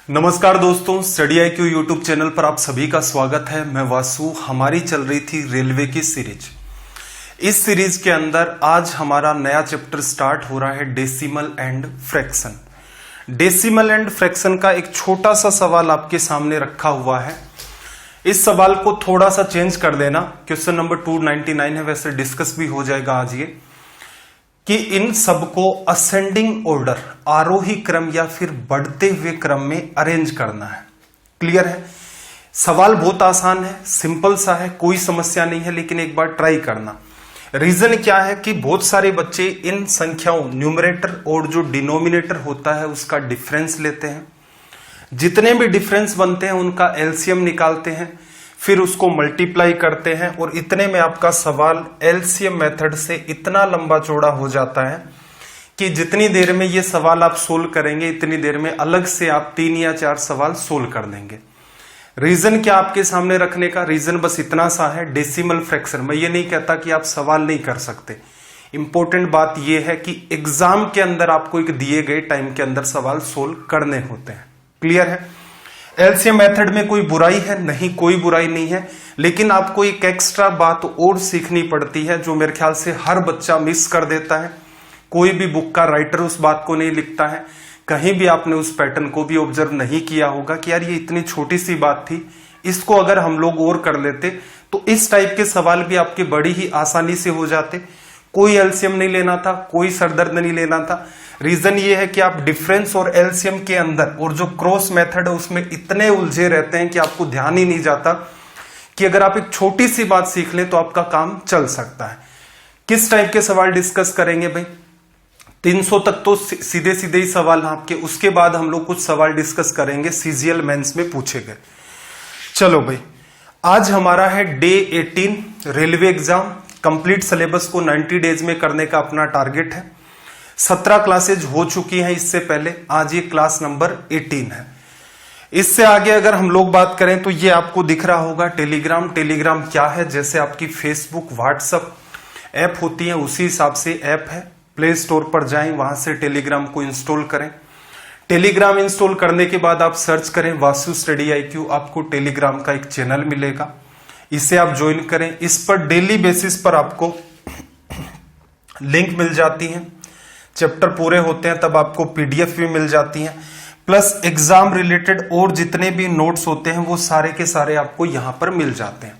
नमस्कार दोस्तों, study IQ YouTube channel पर आप सभी का स्वागत है। मैं वासु। हमारी चल रही थी रेलवे की सीरीज। इस सीरीज के अंदर आज हमारा नया चैप्टर स्टार्ट हो रहा है decimal and fraction. Decimal and fraction का एक छोटा सा सवाल आपके सामने रखा हुआ है। इस सवाल को थोड़ा सा चेंज कर देना। क्वेश्चन नंबर 299 है, वैसे डिस्कस भी हो जाएगा आज ये, कि इन सबको असेंडिंग ऑर्डर, आरोही क्रम या फिर बढ़ते हुए क्रम में अरेंज करना है। क्लियर है? सवाल बहुत आसान है, सिंपल सा है, कोई समस्या नहीं है, लेकिन एक बार ट्राई करना। रीजन क्या है कि बहुत सारे बच्चे इन संख्याओं, न्यूमरेटर और जो डिनोमिनेटर होता है उसका डिफरेंस लेते हैं। जितने भी डिफरेंस बनते हैं उनका एलसीएम निकालते हैं, फिर उसको मल्टीप्लाई करते हैं और इतने में आपका सवाल एलसीएम मेथड से इतना लंबा चौड़ा हो जाता है कि जितनी देर में ये सवाल आप सोल्व करेंगे इतनी देर में अलग से आप 3 या 4 सवाल सोल्व कर देंगे। रीजन क्या आपके सामने रखने का? रीजन बस इतना सा है, डेसिमल फ्रैक्शन। मैं ये नहीं कहता कि आप सवाल नहीं कर सकते। इंपॉर्टेंट बात यह है कि एग्जाम के अंदर आपको एक दिए गए टाइम के अंदर सवाल सोल्व करने होते हैं। क्लियर है? एलसीएम मेथड में कोई बुराई है? नहीं, कोई बुराई नहीं है, लेकिन आपको एक एक्स्ट्रा बात और सीखनी पड़ती है जो मेरे ख्याल से हर बच्चा मिस कर देता है। कोई भी बुक का राइटर उस बात को नहीं लिखता है। कहीं भी आपने उस पैटर्न को भी ऑब्जर्व नहीं किया होगा कि यार ये इतनी छोटी सी बात थी, इसको अगर हम लोग और कर लेते तो इस टाइप के सवाल भी आपके बड़ी ही आसानी से हो जाते। कोई एलसीएम नहीं लेना था, कोई सरदर्द नहीं लेना था। रीजन ये है कि आप डिफरेंस और एलसीएम के अंदर और जो क्रॉस मेथड है उसमें इतने उलझे रहते हैं कि आपको ध्यान ही नहीं जाता कि अगर आप एक छोटी सी बात सीख लें तो आपका काम चल सकता है। किस टाइप के सवाल डिस्कस करेंगे भाई? 300 तक तो सीधे सीधे ही सवाल आपके, उसके बाद हम लोग कुछ सवाल डिस्कस करेंगे सीजीएल मेंस में पूछे गए। चलो भाई, आज हमारा है day 18 railway exam. Complete syllabus को 90 डेज में करने का अपना टारगेट है। 17 क्लासेज हो चुकी हैं इससे पहले, आज ये क्लास नंबर 18 है। इससे आगे अगर हम लोग बात करें तो ये आपको दिख रहा होगा टेलीग्राम। टेलीग्राम क्या है? जैसे आपकी फेसबुक, व्हाट्सएप ऐप होती है उसी हिसाब से ऐप है। प्ले स्टोर पर जाएं, वहां से टेलीग्राम को इंस्टॉल करें। टेलीग्राम इंस्टॉल करने के बाद आप सर्च करें वासु स्टडी IQ, आपको टेलीग्राम का एक चैनल मिलेगा, इसे आप ज्वाइन करें। इस पर डेली बेसिस पर आपको लिंक मिल जाती है। चैप्टर पूरे होते हैं तब आपको PDF भी मिल जाती हैं, प्लस एग्जाम रिलेटेड और जितने भी नोट्स होते हैं वो सारे के सारे आपको यहां पर मिल जाते हैं।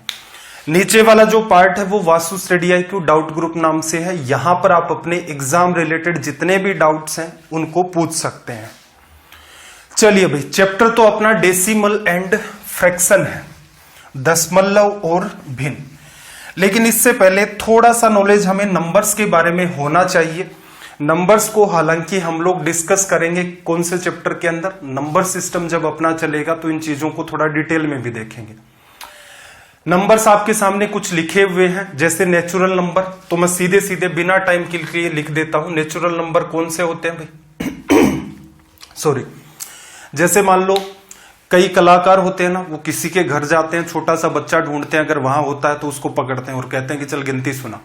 नीचे वाला जो पार्ट है वो Vasu study IQ doubt group नाम से है। यहां पर आप अपने एग्जाम रिलेटेड जितने भी डाउट्स हैं उनको पूछ सकते हैं। चलिए भाई, चैप्टर तो अपना डेसिमल एंड फ्रैक्शन है, दशमलव और भिन्न। लेकिन इससे पहले थोड़ा सा नॉलेज हमें नंबर्स के बारे में होना चाहिए। नंबर्स को हालांकि हम लोग डिस्कस करेंगे कौन से चैप्टर के अंदर, नंबर सिस्टम जब अपना चलेगा तो इन चीजों को थोड़ा डिटेल में भी देखेंगे। नंबर्स आपके सामने कुछ लिखे हुए हैं, जैसे नेचुरल नंबर, तो मैं सीधे सीधे बिना टाइम के लिए लिख देता हूं। नेचुरल नंबर कौन से होते हैं भाई? सॉरी, जैसे मान लो कई कलाकार होते हैं ना, वो किसी के घर जाते हैं, छोटा सा बच्चा ढूंढते हैं, अगर वहां होता है तो उसको पकड़ते हैं और कहते हैं कि चल गिनती सुना।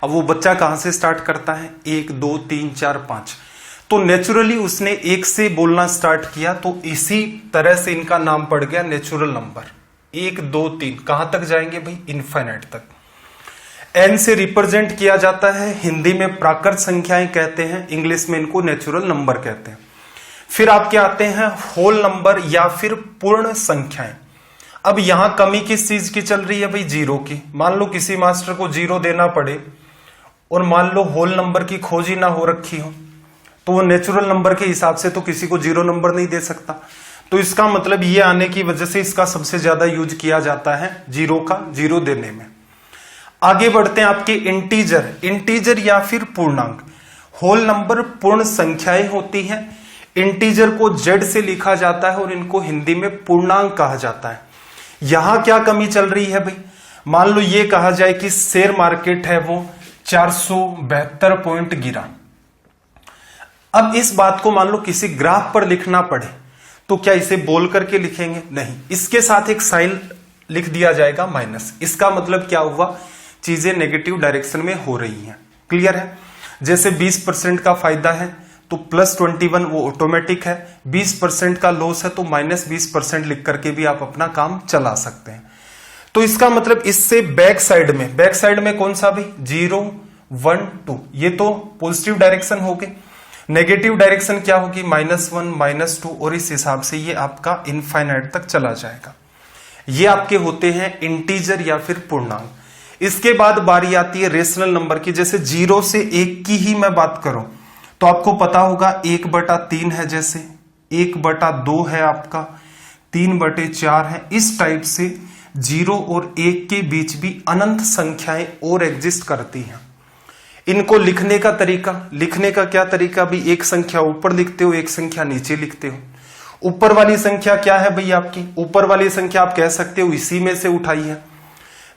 अब वो बच्चा कहां से स्टार्ट करता है? 1 2 3 4 5। तो नेचुरली उसने 1 से बोलना स्टार्ट किया, तो इसी तरह से इनका नाम पड़ गया नेचुरल नंबर। 1 2 3 कहां तक जाएंगे भाई? इनफाइनाइट तक। एन से रिप्रेजेंट किया जाता है, हिंदी में प्राकृत संख्याएं कहते हैं, इंग्लिश में इनको नेचुरल नंबर कहते हैं। फिर आपके आते हैं होल नंबर या फिर पूर्ण संख्याएं। अब यहां कमी किस चीज की चल रही है भाई? 0 की। मान लो किसी मास्टर को 0 देना पड़े और मान लो होल नंबर की खोज ही ना हो रखी हो, तो वो नेचुरल नंबर के हिसाब से तो किसी को 0 नंबर नहीं दे सकता। तो इसका मतलब ये आने की वजह से इसका सबसे ज्यादा यूज किया जाता है 0 का 0 देने में। आगे बढ़ते हैं आपके इंटीजर। इंटीजर या फिर पूर्णांक। होल नंबर पूर्ण संख्याएं होती हैं, इंटीजर को Z से लिखा जाता है और इनको हिंदी में पूर्णांक कहा जाता है। यहां क्या कमी चल रही है भाई? मान लो ये कहा जाए कि शेयर मार्केट है वो 472 पॉइंट गिरा। अब इस बात को मान लो किसी ग्राफ पर लिखना पड़े तो क्या इसे बोल करके लिखेंगे? नहीं, इसके साथ एक साइन लिख दिया जाएगा माइनस। इसका मतलब क्या हुआ? चीजें नेगेटिव डायरेक्शन में हो रही हैं। क्लियर है? जैसे 20% का फायदा है तो +21 वो ऑटोमेटिक है। 20% का लॉस है तो -20% लिख करके भी आप अपना काम चला सकते हैं। तो इसका मतलब इससे बैक साइड में कौन सा भी 0 1 2, ये तो पॉजिटिव डायरेक्शन हो गई। नेगेटिव डायरेक्शन क्या होगी -1 -2, और इस हिसाब से ये आपका इनफाइनाइट तक चला जाएगा। ये आपके होते हैं इंटीजर या फिर पूर्णांक। इसके बाद बारी आती है रेशनल नंबर की। जैसे 0 से 1 की ही मैं बात करूं तो आपको पता होगा 1/3 है, जैसे 1/2 है आपका, 3/4 है। इस टाइप से 0 और 1 के बीच भी अनंत संख्याएं और एग्जिस्ट करती हैं। इनको लिखने का क्या तरीका भी, एक संख्या ऊपर लिखते हो, एक संख्या नीचे लिखते हो। ऊपर वाली संख्या क्या है भाई आपकी, ऊपर वाली संख्या आप कह सकते हो इसी में से उठाई है,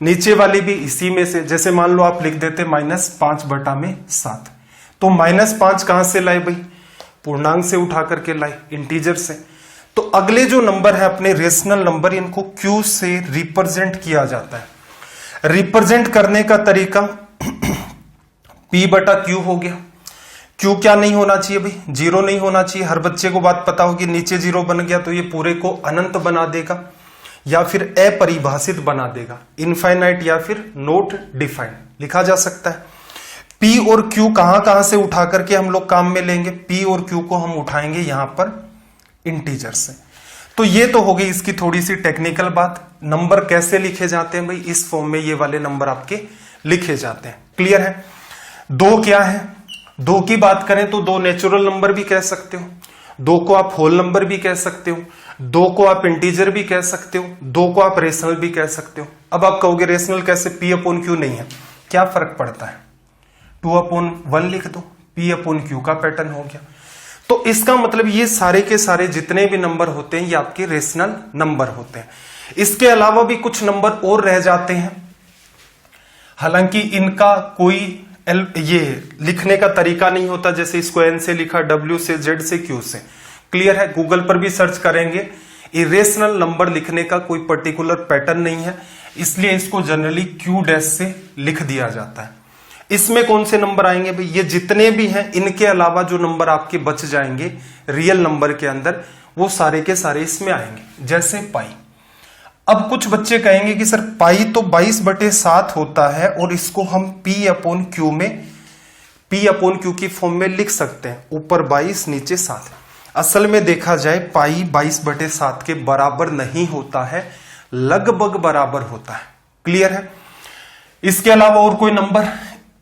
नीचे वाली भी इसी में से। जैसे मान लो आप लिख देते -5/7, तो -5 कहां से लाए भाई, पूर्णांक से उठा करके लाए, इंटीजर से। तो अगले जो नंबर है अपने रेशनल नंबर, इनको Q से रिप्रेजेंट किया जाता है। रिप्रेजेंट करने का तरीका P/Q हो गया। Q क्या नहीं होना चाहिए भाई, 0 नहीं होना चाहिए। हर बच्चे को बात पता होगी, नीचे 0 बन गया तो ये पूरे को अनंत बना देगा या फिर अपरिभाषित बना देगा, इनफाइनाइट या फिर नॉट डिफाइंड लिखा जा सकता है। P और Q कहां से उठा करके हम लोग काम में लेंगे, P और Q को हम उठाएंगे यहां पर इंटीजर से। तो ये तो हो गई इसकी थोड़ी सी टेक्निकल बात। नंबर कैसे लिखे जाते हैं भाई, इस फॉर्म में ये वाले नंबर आपके लिखे जाते हैं। क्लियर है। 2 क्या है, 2 की बात करें तो 2 नेचुरल नंबर भी कह सकते हो, 2 को आप होल नंबर भी कह सकते हो, 2 को आप इंटीजर भी कह सकते हो, 2 को आप रेशनल भी कह सकते हो। अब आप कहोगे रेशनल कैसे, P/Q नहीं है, क्या फर्क पड़ता है, 2/1 लिख दो, P/Q का पैटर्न हो गया। तो इसका मतलब ये सारे के सारे जितने भी नंबर होते हैं ये आपके रेशनल नंबर होते हैं। इसके अलावा भी कुछ नंबर और रह जाते हैं, हालांकि इनका कोई ये लिखने का तरीका नहीं होता। जैसे इसको N से लिखा, W से, Z से, Q से। क्लियर है। गूगल पर भी सर्च करेंगे, इरेशनल नंबर लिखने का कोई पर्टिकुलर पैटर्न नहीं है, इसलिए इसको जनरली Q' से लिख दिया जाता है। इसमें कौन से नंबर आएंगे भाई, ये जितने भी हैं इनके अलावा जो नंबर आपके बच जाएंगे रियल नंबर के अंदर, वो सारे के सारे इसमें आएंगे। जैसे पाई। अब कुछ बच्चे कहेंगे कि सर पाई तो 22/7 होता है और इसको हम P/Q में P/Q की फॉर्म में लिख सकते हैं, ऊपर 22 नीचे 7। असल में देखा जाए पाई 22/7 के बराबर नहीं होता है, लगभग बराबर होता है। क्लियर है। इसके अलावा और कोई नंबर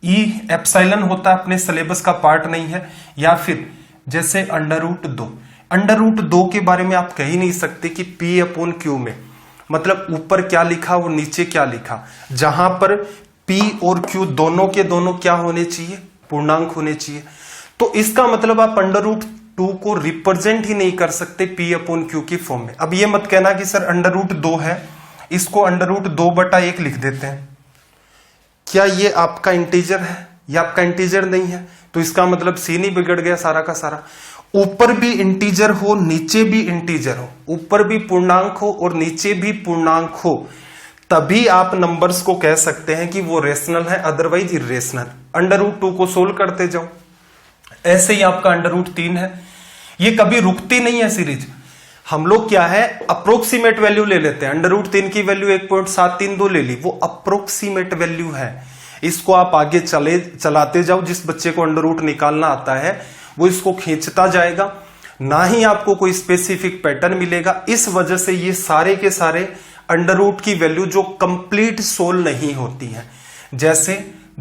E एप्सिलॉन होता है, अपने सिलेबस का पार्ट नहीं है। या फिर जैसे √2, √2 के बारे में आप कह ही नहीं सकते कि P/Q में मतलब ऊपर क्या लिखा और नीचे क्या लिखा, जहां पर P और Q दोनों के दोनों क्या होने चाहिए, पूर्णांक होने चाहिए। तो इसका मतलब आप √2 को रिप्रेजेंट ही नहीं कर सकते P/Q की फॉर्म में। अब ये मत कहना कि सर √2 है, इसको √2/1 लिख देते हैं, क्या ये आपका इंटीजर है? ये आपका इंटीजर नहीं है, तो इसका मतलब सीन ही बिगड़ गया सारा का सारा। ऊपर भी इंटीजर हो, नीचे भी इंटीजर हो, ऊपर भी पूर्णांक हो और नीचे भी पूर्णांक हो, तभी आप नंबर्स को कह सकते हैं कि वो रेशनल है, अदरवाइज इरेशनल। √2 को सोल्व करते जाओ। ऐसे ही आपका √3 है, ये कभी रुकती नहीं है सीरीज। हम लोग क्या है, अप्रोक्सीमेट वैल्यू ले लेते हैं। √3 की वैल्यू 1.732 ले ली, वो अप्रोक्सीमेट वैल्यू है। इसको आप आगे चलाते जाओ। जिस बच्चे को √रूट निकालना आता है वो इसको खींचता जाएगा, ना ही आपको कोई स्पेसिफिक पैटर्न मिलेगा। इस वजह से ये सारे के सारे √रूट की वैल्यू जो कंप्लीट सोल्व नहीं होती है। जैसे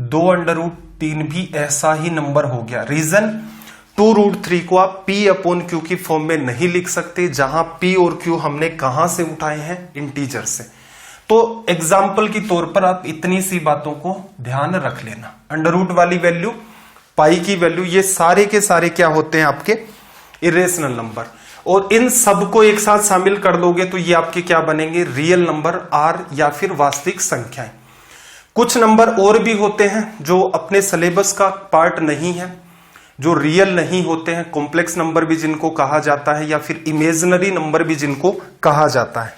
2√3 भी ऐसा ही नंबर हो गया। रीजन 2√3 को आप P/Q की फॉर्म में नहीं लिख सकते, जहां P और Q हमने कहां से उठाए हैं, इंटीजर से। तो एग्जाम्पल की तौर पर आप इतनी सी बातों को ध्यान रख लेना। √रूट वाली वैल्यू, पाई की वैल्यू, ये सारे के सारे क्या होते हैं आपके इरेशनल नंबर। और इन सबको एक साथ शामिल कर दोगे तो ये आपके क्या बनेंगे, रियल नंबर R या फिर वास्तविक संख्याएं। कुछ नंबर और भी होते हैं जो अपने सिलेबस का पार्ट नहीं है, जो रियल नहीं होते हैं, कॉम्प्लेक्स नंबर भी जिनको कहा जाता है, या फिर इमेजिनरी नंबर भी जिनको कहा जाता है।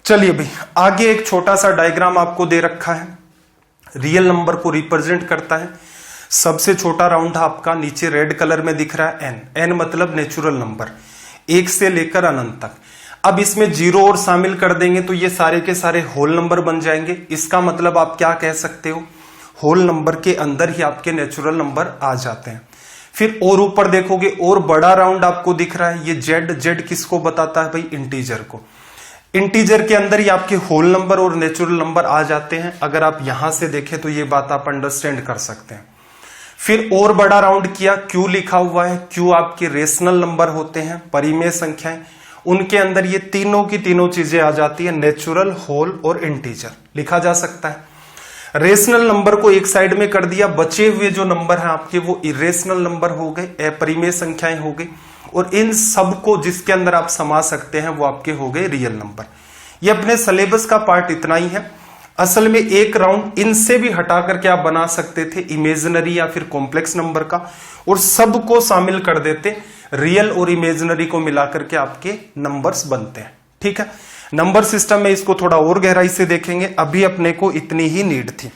चलिए भाई, आगे एक छोटा सा डायग्राम आपको दे रखा है, रियल नंबर को रिप्रेजेंट करता है। सबसे छोटा राउंड आपका नीचे रेड कलर में दिख रहा है एन, एन मतलब नेचुरल नंबर, 1 से लेकर अनंत तक। अब इसमें जीरो और शामिल कर देंगे तो ये सारे के सारे होल नंबर बन जाएंगे। इसका मतलब आप क्या कह सकते हो, होल नंबर के अंदर ही आपके नेचुरल नंबर आ जाते हैं। फिर और ऊपर देखोगे और बड़ा राउंड आपको दिख रहा है, ये जेड, जेड किसको बताता है भाई, इंटीजर को। इंटीजर के अंदर ही आपके होल नंबर और नेचुरल नंबर आ जाते हैं। अगर आप यहां से देखें तो ये बात आप अंडरस्टैंड कर सकते हैं। फिर और बड़ा राउंड किया, क्यू लिखा हुआ है, क्यू आपके रेशनल नंबर होते हैं, परिमेय संख्याएं, उनके अंदर ये तीनों की तीनों चीजें आ जाती है, नेचुरल, होल और इंटीजर लिखा जा सकता है। रेशनल नंबर को एक साइड में कर दिया, बचे हुए जो नंबर हैं आपके वो इरेशनल नंबर हो गए, अपरिमेय संख्याएं हो गई, और इन सब को जिसके अंदर आप समा सकते हैं वो आपके हो गए रियल नंबर। ये अपने सिलेबस का पार्ट इतना ही है। असल में एक राउंड इनसे भी हटा करके आप बना सकते थे इमेजिनरी या फिर कॉम्प्लेक्स नंबर का, और सबको शामिल कर देते, रियल और इमेजिनरी को मिलाकर के आपके नंबर्स बनते हैं। ठीक है, नंबर सिस्टम में इसको थोड़ा और गहराई से देखेंगे, अभी अपने को इतनी ही नीड थी।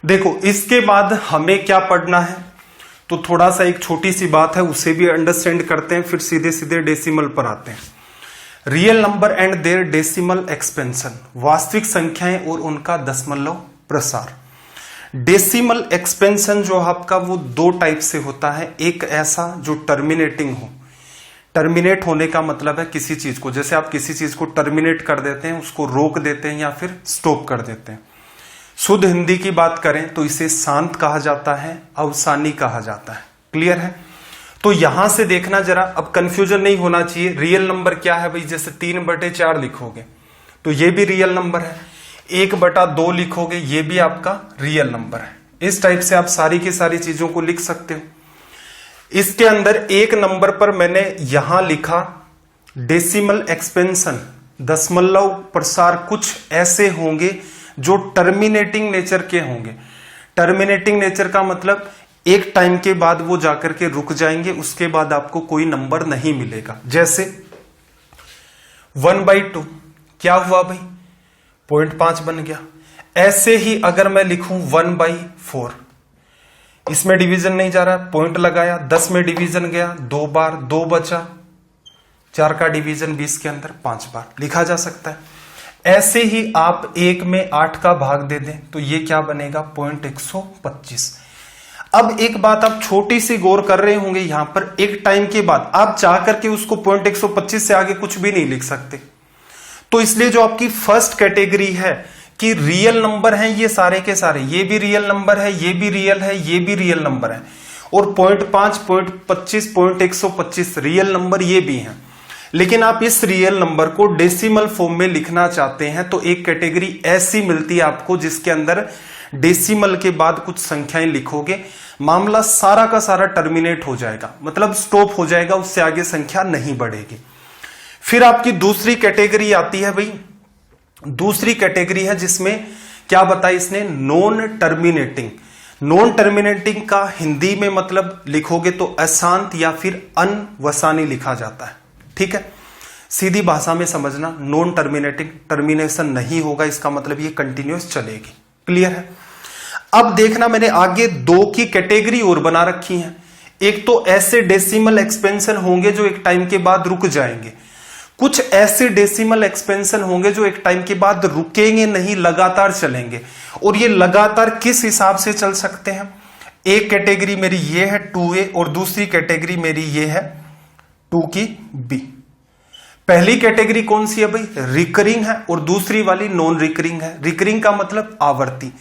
देखो इसके बाद हमें क्या पढ़ना है, तो थोड़ा सा एक छोटी सी बात है उसे भी अंडरस्टैंड करते हैं, फिर सीधे सीधे डेसिमल पर आते हैं। Real number and their decimal expansion, वास्तविक संख्याएं और उनका दशमलव प्रसार। डेसिमल एक्सपेंशन जो आपका वो दो टाइप से होता है, एक ऐसा जो टर्मिनेटिंग हो, टर्मिनेट होने का मतलब है किसी चीज को, जैसे आप किसी चीज को टर्मिनेट कर देते हैं, उसको रोक देते हैं या फिर स्टॉप कर देते हैं। शुद्ध हिंदी की बात करें तो इसे शांत कहा जाता है, अवसानी कहा जाता है। क्लियर है? तो यहां से देखना जरा, अब कंफ्यूजन नहीं होना चाहिए। रियल नंबर क्या है भाई, जैसे 3/4 लिखोगे तो ये भी रियल नंबर है, 1/2 लिखोगे ये भी आपका रियल नंबर है। इस टाइप से आप सारी की सारी चीजों को लिख सकते हो। इसके अंदर एक नंबर पर मैंने यहां लिखा डेसिमल एक्सपेंशन, दशमलव प्रसार, कुछ ऐसे होंगे जो टर्मिनेटिंग नेचर के होंगे। टर्मिनेटिंग नेचर का मतलब एक टाइम के बाद वो जाकर के रुक जाएंगे, उसके बाद आपको कोई नंबर नहीं मिलेगा। जैसे 1/2 क्या हुआ भाई, 0.5 बन गया। ऐसे ही अगर मैं लिखूं 1/4, इसमें डिवीजन नहीं जा रहा, पॉइंट लगाया, 10 में डिवीजन गया 2 बार, 2 बचा, 4 का डिवीजन 20 के अंदर 5 बार लिखा जा सकता है। ऐसे ही आप 1 में 8 का भाग दे दें तो ये क्या बनेगा, 0.125। अब एक बात आप छोटी सी गौर कर रहे होंगे, यहां पर एक टाइम के बाद आप चाह करके उसको 0.125 से आगे कुछ भी नहीं लिख सकते। तो इसलिए जो आपकी फर्स्ट कैटेगरी है कि रियल नंबर हैं ये सारे के सारे, ये भी रियल नंबर है, ये भी रियल है, ये भी रियल नंबर है, और 0.5, 0.25, 0.125 रियल नंबर ये भी हैं। लेकिन आप इस रियल नंबर को डेसिमल फॉर्म में लिखना चाहते हैं तो एक कैटेगरी ऐसी मिलती है आपको जिसके अंदर डेसिमल के बाद कुछ संख्याएं लिखोगे, मामला सारा का सारा टर्मिनेट हो जाएगा, मतलब स्टॉप हो जाएगा, उससे आगे संख्या नहीं बढ़ेगी। फिर आपकी दूसरी कैटेगरी आती है भाई, दूसरी कैटेगरी है जिसमें क्या बताया इसने, नॉन टर्मिनेटिंग। नॉन टर्मिनेटिंग का हिंदी में मतलब लिखोगे तो अशांत या फिर अनवसानी लिखा जाता है। ठीक है, सीधी भाषा में समझना, नॉन टर्मिनेटिंग, टर्मिनेशन नहीं होगा, इसका मतलब ये कंटिन्यूअस चलेगी। क्लियर है? अब देखना मैंने आगे 2 की कैटेगरी और बना रखी है। एक तो ऐसे डेसिमल एक्सपेंशन होंगे जो एक टाइम के बाद रुक जाएंगे, कुछ ऐसे डेसिमल एक्सपेंशन होंगे जो एक टाइम के बाद रुकेंगे नहीं, लगातार चलेंगे। और ये लगातार किस हिसाब से चल सकते हैं, एक कैटेगरी मेरी ये है 2A और दूसरी कैटेगरी मेरी ये है 2 की B। पहली कैटेगरी कौन सी है भाई, रिकरिंग है, और दूसरी वाली नॉन रिकरिंग है। रिकरिंग का मतलब आवर्ती,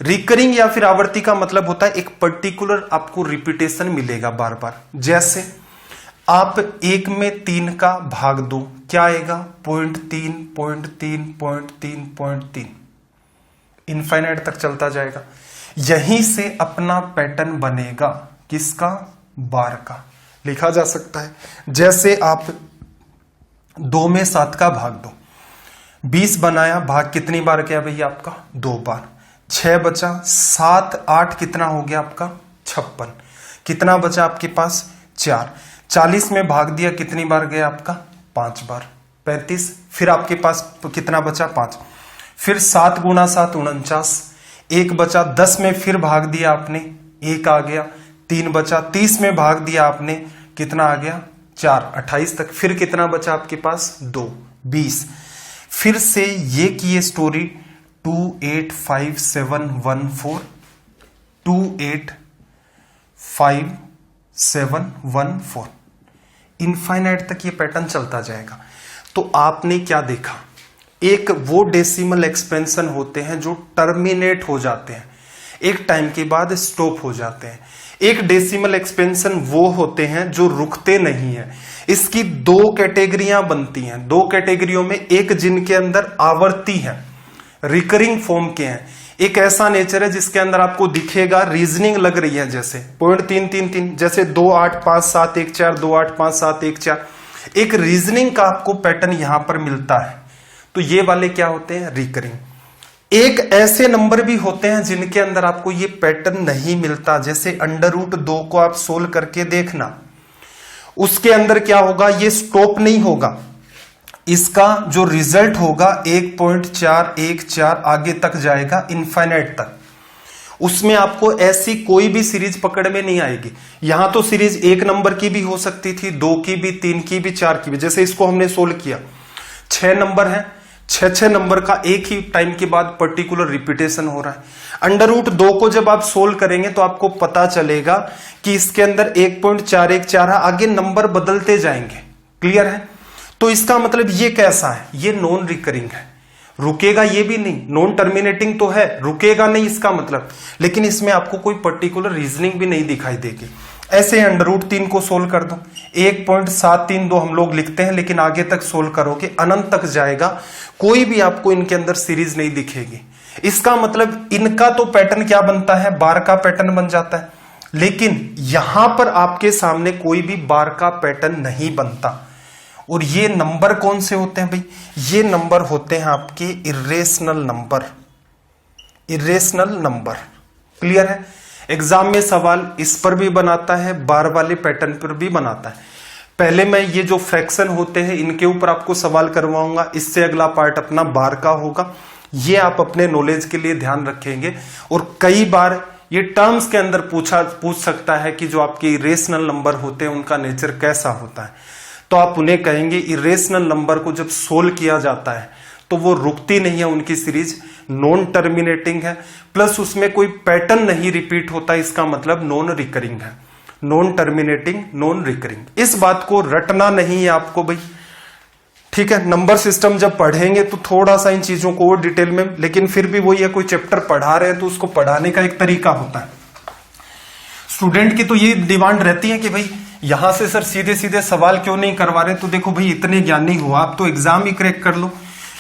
रिकरिंग या फिर आवर्ती का मतलब होता है एक पर्टिकुलर आपको रिपीटेशन मिलेगा बार बार। जैसे आप 1 में 3 का भाग दो, क्या आएगा, 0.3, 0.3, 0.3, 0.3, इनफाइनाइट तक चलता जाएगा। यहीं से अपना पैटर्न बनेगा, किसका, बार का, लिखा जा सकता है। जैसे आप 2 में 7 का भाग दो, 20 बनाया, भाग कितनी बार गया भैया आपका? 2 बार। 6 बचा, 7 8 कितना हो गया आपका? 56। कितना बचा आपके पास? 4। 40 में भाग दिया, कितनी बार गया आपका? 5 बार। 35। फिर आपके पास कितना बचा? 5। फिर 7 गुना 7 49। 1 बचा, 10 में फिर भाग दिया आपने, 1 आ गया। 3 बचा, 30 में भाग दिया आपने, कितना आ गया? 4। 28 तक। फिर कितना बचा आपके पास? 2 20। फिर से ये किए स्टोरी 285714 2855714 इनफाइनाइट तक ये पैटर्न चलता जाएगा। तो आपने क्या देखा? एक वो डेसिमल एक्सपेंशन होते हैं जो टर्मिनेट हो जाते हैं, एक टाइम के बाद स्टॉप हो जाते हैं। एक डेसिमल एक्सपेंशन वो होते हैं जो रुकते नहीं है। इसकी 2 कैटेगरियां बनती हैं। 2 कैटेगरियों में, एक जिनके अंदर आवर्ती है, रिकरिंग फॉर्म के हैं। एक ऐसा नेचर है जिसके अंदर आपको दिखेगा रीजनिंग लग रही है, जैसे 0.333, जैसे 2 8 5 7 1 4 2 8 5 7 1 4, एक रीजनिंग का आपको पैटर्न यहां पर मिलता है। तो ये वाले क्या होते हैं? रिकरिंग। एक ऐसे नंबर भी होते हैं जिनके अंदर आपको ये पैटर्न नहीं मिलता, जैसे √2 को आप सोल्व करके देखना, उसके अंदर क्या होगा? ये स्टॉप नहीं होगा, इसका जो रिजल्ट होगा 1.414 आगे तक जाएगा, इनफाइनाइट तक। उसमें आपको ऐसी कोई भी सीरीज पकड़ में नहीं आएगी। यहां तो सीरीज 1 नंबर की भी हो सकती थी, 2 की भी, 3 की भी, 4 की भी। जैसे इसको हमने सोल्व किया, 6 नंबर है, 6 नंबर का एक ही टाइम के बाद पर्टिकुलर रिपीटेशन हो रहा है। √2 को जब आप सोल्व करेंगे तो आपको पता चलेगा कि इसके अंदर 1.414 आगे नंबर बदलते जाएंगे। क्लियर है? तो इसका मतलब ये कैसा है? ये नॉन रिकरिंग है, रुकेगा ये भी नहीं, नॉन टर्मिनेटिंग तो है, रुकेगा नहीं इसका मतलब, लेकिन इसमें आपको कोई पर्टिकुलर रीजनिंग भी नहीं दिखाई देगी। ऐसे √3 को सोल्व कर दो, 1.732 हम लोग लिखते हैं, लेकिन आगे तक सोल्व करोगे अनंत तक जाएगा, कोई भी आपको इनके अंदर सीरीज नहीं दिखेगी। इसका मतलब इनका तो पैटर्न क्या बनता है? बार का पैटर्न बन जाता है, लेकिन यहां पर आपके सामने कोई भी बार का पैटर्न नहीं बनता। और ये नंबर कौन से होते हैं भाई? ये नंबर होते हैं आपके irrational number. Irrational number. Clear है? एग्जाम में सवाल इस पर भी बनाता है, बार वाले पैटर्न पर भी बनाता है। पहले मैं ये जो फ्रैक्शन होते हैं इनके ऊपर आपको सवाल करवाऊंगा, इससे अगला पार्ट अपना बार का होगा। ये आप अपने नॉलेज के लिए ध्यान रखेंगे। और कई बार ये टर्म्स के अंदर पूछ सकता है कि जो आपके इरेशनल नंबर होते हैं उनका नेचर कैसा होता है। तो आप उन्हें कहेंगे इरेशनल नंबर को जब सोल्व किया जाता है तो वो रुकती नहीं है, उनकी सीरीज नॉन टर्मिनेटिंग है, प्लस उसमें कोई पैटर्न नहीं रिपीट होता, इसका मतलब नॉन रिकरिंग है। Non terminating, non recurring. इस बात को रटना नहीं है आपको भाई, ठीक है? नंबर सिस्टम जब पढ़ेंगे तो थोड़ा सा इन चीजों को और डिटेल में, लेकिन फिर भी वही है, कोई चैप्टर पढ़ा रहे हैं तो उसको पढ़ाने का एक तरीका होता है। स्टूडेंट की तो ये डिमांड रहती है कि भाई यहां से सर सीधे सीधे सवाल क्यों नहीं करवा रहे? तो देखो भाई, इतने ज्ञानी हो आप तो एग्जाम ही क्रैक कर लो,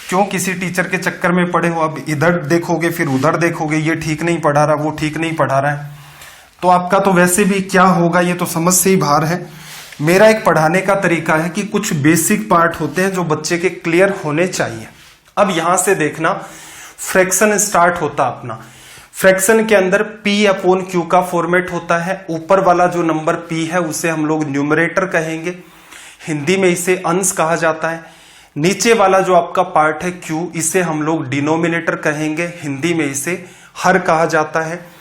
क्यों किसी टीचर के चक्कर में पड़े हो? अब इधर देखोगे फिर उधर देखोगे, ये ठीक नहीं पढ़ा रहा, वो ठीक नहीं पढ़ा रहा है, तो आपका तो वैसे भी क्या होगा ये तो समझ से ही बाहर है। मेरा एक पढ़ाने का तरीका है कि कुछ बेसिक पार्ट होते हैं जो बच्चे के क्लियर होने चाहिए। अब यहां से देखना, फ्रैक्शन स्टार्ट होता अपना। फ्रैक्शन के अंदर P/Q का फॉर्मेट होता है। ऊपर वाला जो नंबर P है उसे हम लोग न्यूमरेटर कहेंगे, हिंदी में इसे अंश कहा जाता है। नीचे वाला जो आपका पार्ट है Q, इसे हम लोग डिनोमिनेटर कहेंगे, हिंदी में इसे हर कहा जाता है।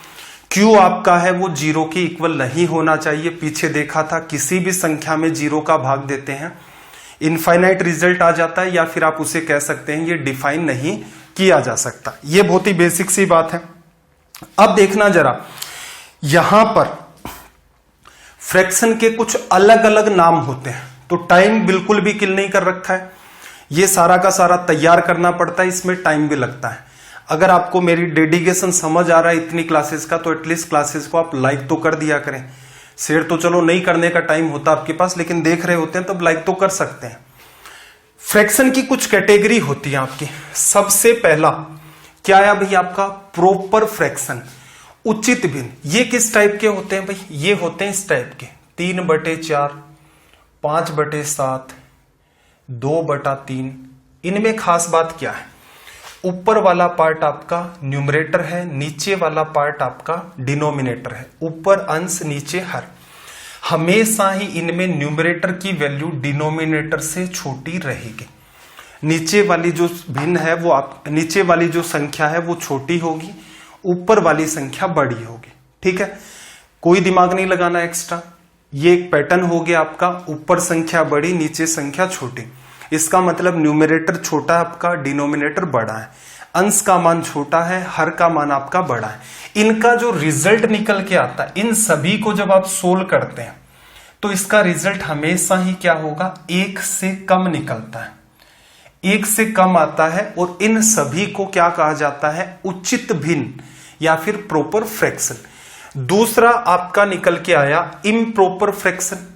Q आपका है वो 0 के इक्वल नहीं होना चाहिए। पीछे देखा था, किसी भी संख्या में 0 का भाग देते हैं इनफाइनाइट रिजल्ट आ जाता है, या फिर आप उसे कह सकते हैं ये डिफाइन नहीं किया जा सकता। ये बहुत ही बेसिक सी बात है। अब देखना जरा, यहां पर फ्रैक्शन के कुछ अलग अलग नाम होते हैं, तो टाइम बिल्कुल भी किल नहीं कर रखा है, ये सारा का सारा तैयार करना पड़ता है, इसमें टाइम भी लगता है। अगर आपको मेरी डेडिकेशन समझ आ रहा है इतनी क्लासेस का, तो एटलीस्ट क्लासेस को आप लाइक तो कर दिया करें। शेयर तो चलो नहीं करने का टाइम होता आपके पास, लेकिन देख रहे होते हैं तो लाइक तो कर सकते हैं। फ्रैक्शन की कुछ कैटेगरी होती है आपकी। सबसे पहला क्या है भाई आपका? प्रॉपर फ्रैक्शन, उचित भिन्न। ये किस टाइप के होते हैं भाई? ये होते हैं इस टाइप के, 3/4, 5/7, 2/3। इनमें खास बात क्या है, ऊपर वाला पार्ट आपका न्यूमरेटर है, नीचे वाला पार्ट आपका डिनोमिनेटर है। ऊपर अंश नीचे हर, हमेशा ही इनमें न्यूमरेटर की वैल्यू डिनोमिनेटर से छोटी रहेगी। नीचे वाली जो भिन्न है वो नीचे वाली जो संख्या है वो छोटी होगी, ऊपर वाली संख्या बड़ी होगी। ठीक है, कोई दिमाग नहीं लगाना एक्स्ट्रा। ये एक पैटर्न हो गया आपका, ऊपर संख्या बड़ी नीचे संख्या छोटी। इसका मतलब न्यूमरेटर छोटा है आपका, डिनोमिनेटर बड़ा है, अंश का मान छोटा है, हर का मान आपका बड़ा है। इनका जो रिजल्ट निकल के आता है, इन सभी को जब आप सोल्व करते हैं तो इसका रिजल्ट हमेशा ही क्या होगा, 1 से कम निकलता है, 1 से कम आता है। और इन सभी को क्या कहा जाता है, उचित भिन्न या फिर प्रॉपर फ्रैक्शन। दूसरा आपका निकल के आया इम्प्रॉपर फ्रैक्शन,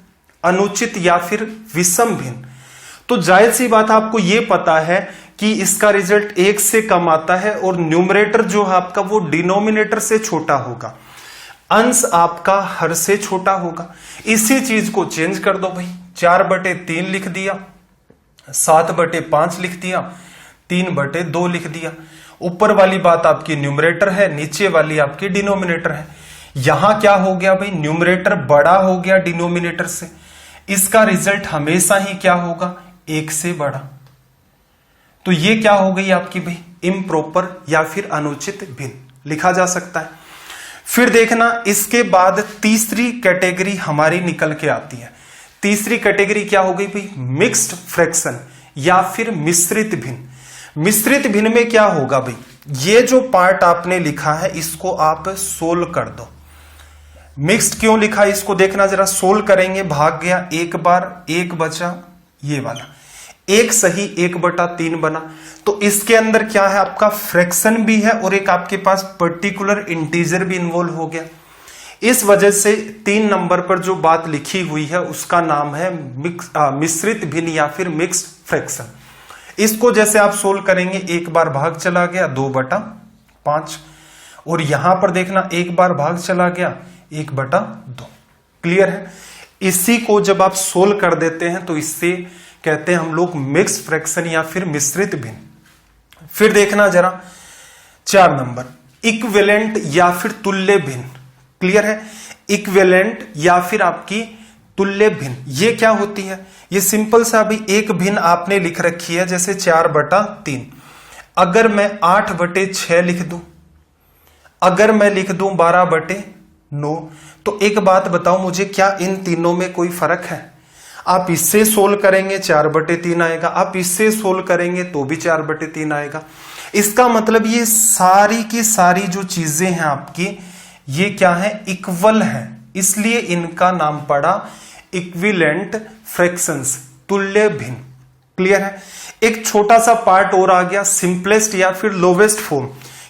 अनुचित या फिर विषम भिन्न। तो जाहिर सी बात आपको यह पता है कि इसका रिजल्ट 1 से कम आता है और न्यूमरेटर जो है आपका वो डिनोमिनेटर से छोटा होगा, अंश आपका हर से छोटा होगा। इसी चीज को चेंज कर दो भाई, 4/3 लिख दिया, 7/5 लिख दिया, 3/2 लिख दिया। ऊपर वाली बात आपकी न्यूमरेटर है, नीचे वाली आपकी डिनोमिनेटर है। यहां क्या हो गया भाई, न्यूमरेटर बड़ा हो गया डिनोमिनेटर से, इसका रिजल्ट हमेशा ही क्या होगा, 1 से बड़ा। तो ये क्या हो गई आपकी भाई, इम्प्रॉपर या फिर अनुचित भिन्न लिखा जा सकता है। फिर देखना इसके बाद तीसरी कैटेगरी हमारी निकल के आती है। तीसरी कैटेगरी क्या हो गई भाई, मिक्स्ड फ्रैक्शन या फिर मिश्रित भिन्न। मिश्रित भिन्न में क्या होगा भाई, ये जो पार्ट आपने लिखा है इसको आप सोल्व कर दो। मिक्स्ड क्यों लिखा इसको देखना जरा, सोल्व करेंगे, भाग गया, 1 बार 1 बचा, ये वाला 1 सही 1/3 बना। तो इसके अंदर क्या है आपका, फ्रैक्शन भी है और एक आपके पास पर्टिकुलर इंटीजर भी इन्वॉल्व हो गया। इस वजह से 3 नंबर पर जो बात लिखी हुई है उसका नाम है मिश्रित भिन्न या फिर मिक्स्ड फ्रैक्शन। इसको जैसे आप सोल्व करेंगे, 1 बार भाग चला गया 2/5, और यहां पर देखना 1 बार भाग चला गया 1/2। क्लियर है। इसी को जब आप सोल्व कर देते हैं तो इससे कहते हैं हम लोग मिक्स फ्रैक्शन या फिर मिश्रित भिन्न। फिर देखना जरा 4 नंबर, इक्विवेलेंट या फिर तुल्य भिन्न। क्लियर है, इक्विवेलेंट या फिर आपकी तुल्य भिन्न, ये क्या होती है, ये सिंपल सा भी एक भिन्न आपने लिख रखी है, जैसे 4/3। अगर मैं 8/6 लिख दूं, अगर मैं लिख दूं 12/9, तो एक बात बताओ मुझे, क्या इन तीनों में कोई फर्क है? आप इससे सोल्व करेंगे 4/3 आएगा, आप इससे सोल्व करेंगे तो भी 4/3 आएगा। इसका मतलब ये सारी की सारी जो चीजें हैं आपकी, ये क्या है, इक्वल है, इसलिए इनका नाम पड़ा इक्विवेलेंट फ्रैक्शंस, तुल्य भिन्न। क्लियर है। एक छोटा सा पार्ट और आ गया, सिंपलेस्ट या फिर लोवेस्ट फॉर्म।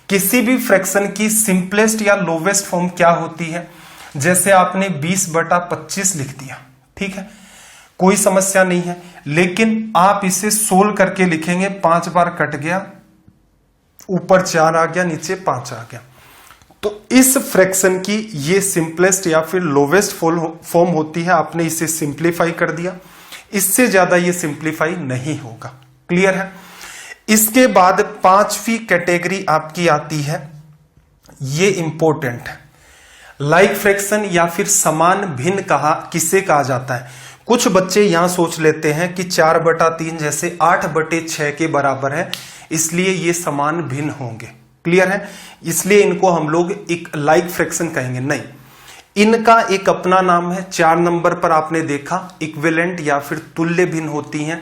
किसी भी फ्रैक्शन की सिंपलेस्ट या लोवेस्ट फॉर्म क्या होती है, जैसे आपने 20/25 लिख दिया, ठीक है, कोई समस्या नहीं है, लेकिन आप इसे सोल्व करके लिखेंगे, 5 बार कट गया, ऊपर 4 आ गया, नीचे 5 आ गया। तो इस फ्रैक्शन की ये सिंपलेस्ट या फिर लोवेस्ट फॉर्म होती है। आपने इसे सिंप्लीफाई कर दिया, इससे ज्यादा ये सिंप्लीफाई नहीं होगा। क्लियर है। इसके बाद 5वीं कैटेगरी आपकी आती है, ये इंपॉर्टेंट है, लाइक फ्रैक्शन या फिर समान भिन्न किसे कहा जाता है। कुछ बच्चे यहां सोच लेते हैं कि 4/3 जैसे 8/6 के बराबर है, इसलिए ये समान भिन्न होंगे। क्लियर है, इसलिए इनको हम लोग एक लाइक फ्रैक्शन कहेंगे। नहीं, इनका एक अपना नाम है। 4 नंबर पर आपने देखा इक्विवेलेंट या फिर तुल्य भिन्न होती हैं,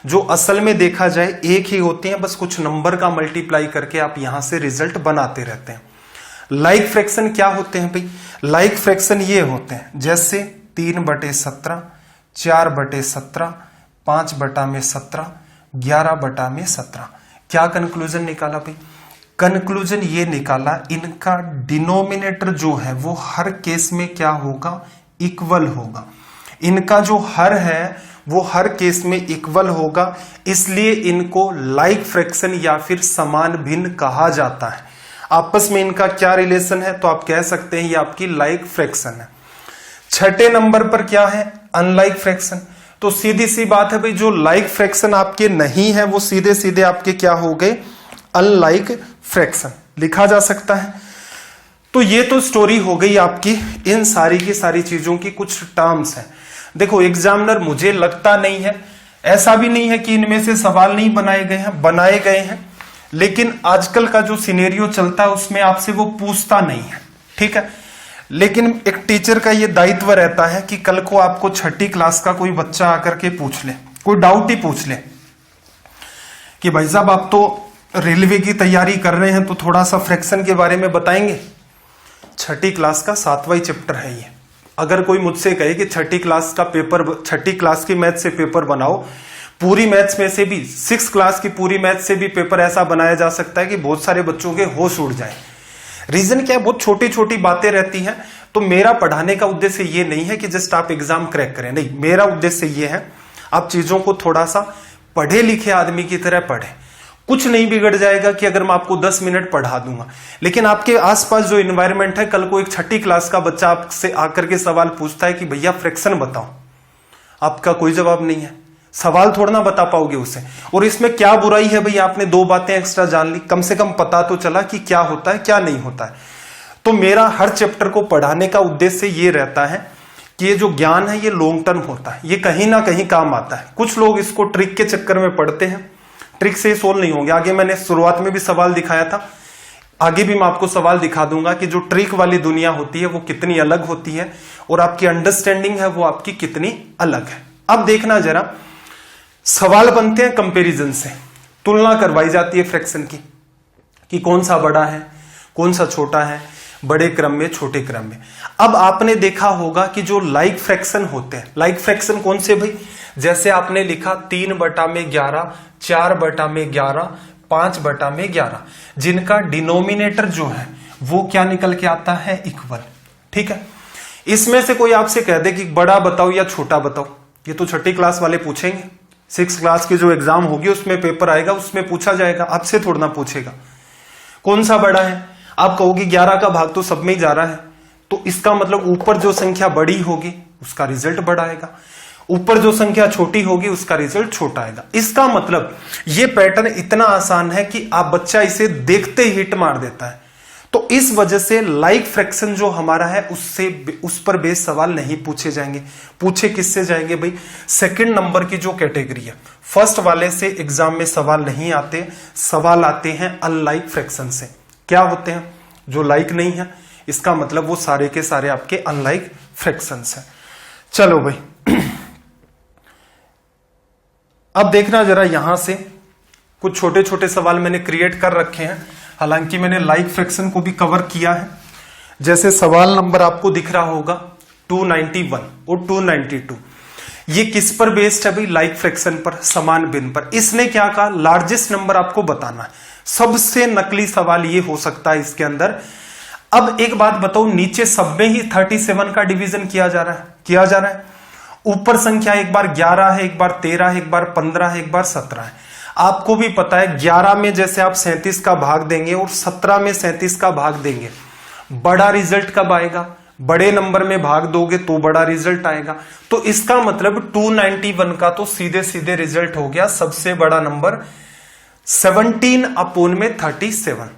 जो असल में देखा जाए एक ही होती हैं, बस कुछ नंबर का मल्टीप्लाई करके आप यहां से रिजल्ट बनाते रहते हैं। लाइक फ्रैक्शन क्या होते हैं भाई, लाइक फ्रैक्शन ये होते हैं, जैसे 3/17, 4/17, 5/17, 11/17। क्या कंक्लूजन निकाला भाई, कंक्लूजन ये निकाला, इनका डिनोमिनेटर जो है वो हर केस में क्या होगा, इक्वल होगा। इनका जो हर है वो हर केस में इक्वल होगा, इसलिए इनको लाइक फ्रैक्शन या फिर समान भिन्न कहा जाता है। आपस में इनका क्या रिलेशन है, तो आप कह सकते हैं ये आपकी लाइक फ्रैक्शन है। 6 नंबर पर क्या है, अनलाइक फ्रैक्शन। तो सीधी सी बात है भाई, जो लाइक फ्रैक्शन आपके नहीं है वो सीधे सीधे आपके क्या हो गए, अनलाइक फ्रैक्शन लिखा जा सकता है। तो ये तो स्टोरी हो गई आपकी इन सारी की सारी चीजों की, कुछ टर्म्स हैं। देखो एग्जामिनर, मुझे लगता नहीं है, ऐसा भी नहीं है कि इनमें से सवाल नहीं बनाए गए हैं, बनाए गए हैं, लेकिन आजकल का जो सिनेरियो चलता है उसमें आपसे वो पूछता नहीं है, ठीक है। लेकिन एक टीचर का ये दायित्व रहता है कि कल को आपको छठी क्लास का कोई बच्चा आकर के पूछ ले, कोई डाउट ही पूछ ले कि भाई साहब आप तो रेलवे की तैयारी कर रहे हैं तो थोड़ा सा फ्रैक्शन के बारे में बताएंगे। छठी क्लास का 7वां चैप्टर है ये। अगर कोई मुझसे कहे कि छठी क्लास का पेपर, छठी क्लास की मैथ से पेपर बनाओ, पूरी मैथ्स में से भी 6 क्लास की पूरी मैथ से भी पेपर ऐसा बनाया जा सकता है कि बहुत सारे बच्चों के होश उड़ जाए। रीजन क्या है, बहुत छोटी छोटी बातें रहती हैं। तो मेरा पढ़ाने का उद्देश्य ये नहीं है कि जस्ट आप एग्जाम क्रैक करें, नहीं, मेरा उद्देश्य ये है आप चीजों को थोड़ा सा पढ़े लिखे आदमी की तरह पढ़े। कुछ नहीं बिगड़ जाएगा कि अगर मैं आपको 10 मिनट पढ़ा दूंगा, लेकिन आपके आसपास जो इन्वायरमेंट है, कल को एक छठी क्लास का बच्चा आपसे आकर के सवाल पूछता है कि भैया फ्रैक्शन बताओ, आपका कोई जवाब नहीं है, सवाल थोड़ा ना बता पाओगे उसे। और इसमें क्या बुराई है भाई, आपने 2 बातें एक्स्ट्रा जान ली, कम से कम पता तो चला कि क्या होता है क्या नहीं होता है। तो मेरा हर चैप्टर को पढ़ाने का उद्देश्य ये रहता है कि ये जो ज्ञान है ये लॉन्ग टर्म होता है, ये कहीं ना कहीं काम आता है। कुछ लोग इसको ट्रिक के चक्कर में पढ़ते हैं, ट्रिक से सोल्व नहीं होंगे। आगे मैंने शुरुआत में भी सवाल दिखाया था, आगे भी मैं आपको सवाल दिखा दूंगा कि जो ट्रिक वाली दुनिया होती है वो कितनी अलग होती है और आपकी अंडरस्टैंडिंग है वो आपकी कितनी अलग है। अब देखना जरा, सवाल बनते हैं कंपैरिजन से, तुलना करवाई जाती है फ्रैक्शन की कि कौन सा बड़ा है कौन सा छोटा है, बड़े क्रम में छोटे क्रम में। अब आपने देखा होगा कि जो लाइक फ्रैक्शन होते हैं, लाइक फ्रैक्शन कौन से भाई, जैसे आपने लिखा 3/11, 4/11, 5/11, जिनका डिनोमिनेटर जो है वो क्या निकल के आता है, इक्वल, ठीक है। इसमें से कोई आपसे कह दे कि बड़ा बताओ या छोटा बताओ, ये तो छठी क्लास वाले पूछेंगे, 6 क्लास की जो एग्जाम होगी उसमें पेपर आएगा, उसमें पूछा जाएगा, आपसे थोड़ा ना पूछेगा कौन सा बड़ा है। आप कहोगे 11 का भाग तो सब में ही जा रहा है, तो इसका मतलब ऊपर जो संख्या बड़ी होगी उसका रिजल्ट बड़ा आएगा, ऊपर जो संख्या छोटी होगी उसका रिजल्ट छोटा आएगा। इसका मतलब ये पैटर्न इतना आसान है कि आप बच्चा इसे देखते ही हिट मार देता है। तो इस वजह से लाइक फ्रैक्शन जो हमारा है उससे उस पर बेस सवाल नहीं पूछे जाएंगे। पूछे किससे जाएंगे भाई, सेकंड नंबर की जो कैटेगरी है, फर्स्ट वाले से एग्जाम में सवाल नहीं आते, सवाल आते हैं अनलाइक फ्रैक्शन से। क्या होते हैं, जो लाइक नहीं है, इसका मतलब वो सारे के सारे आपके अनलाइक फ्रैक्शंस हैं। चलो भाई अब देखना जरा, यहां से कुछ छोटे छोटे सवाल मैंने क्रिएट कर रखे हैं, हालांकि मैंने लाइक फ्रैक्शन को भी कवर किया है। जैसे सवाल नंबर आपको दिख रहा होगा 291 और 292, ये किस पर बेस्ड है भाई, लाइक फ्रैक्शन पर, समान भिन्न पर। इसने क्या कहा, लार्जेस्ट नंबर आपको बताना है। सबसे नकली सवाल ये हो सकता है इसके अंदर। अब एक बात बताओ, नीचे सब में ही 37 का डिवीजन किया जा रहा है। ऊपर संख्या एक बार 11 है, एक बार 13 है, एक बार 15 है, एक बार 17 है। आपको भी पता है 11 में जैसे आप 37 का भाग देंगे और 17 में 37 का भाग देंगे, बड़ा रिजल्ट कब आएगा, बड़े नंबर में भाग दोगे तो बड़ा रिजल्ट आएगा। तो इसका मतलब 291 का तो सीधे सीधे रिजल्ट हो गया सबसे बड़ा नंबर 17/37।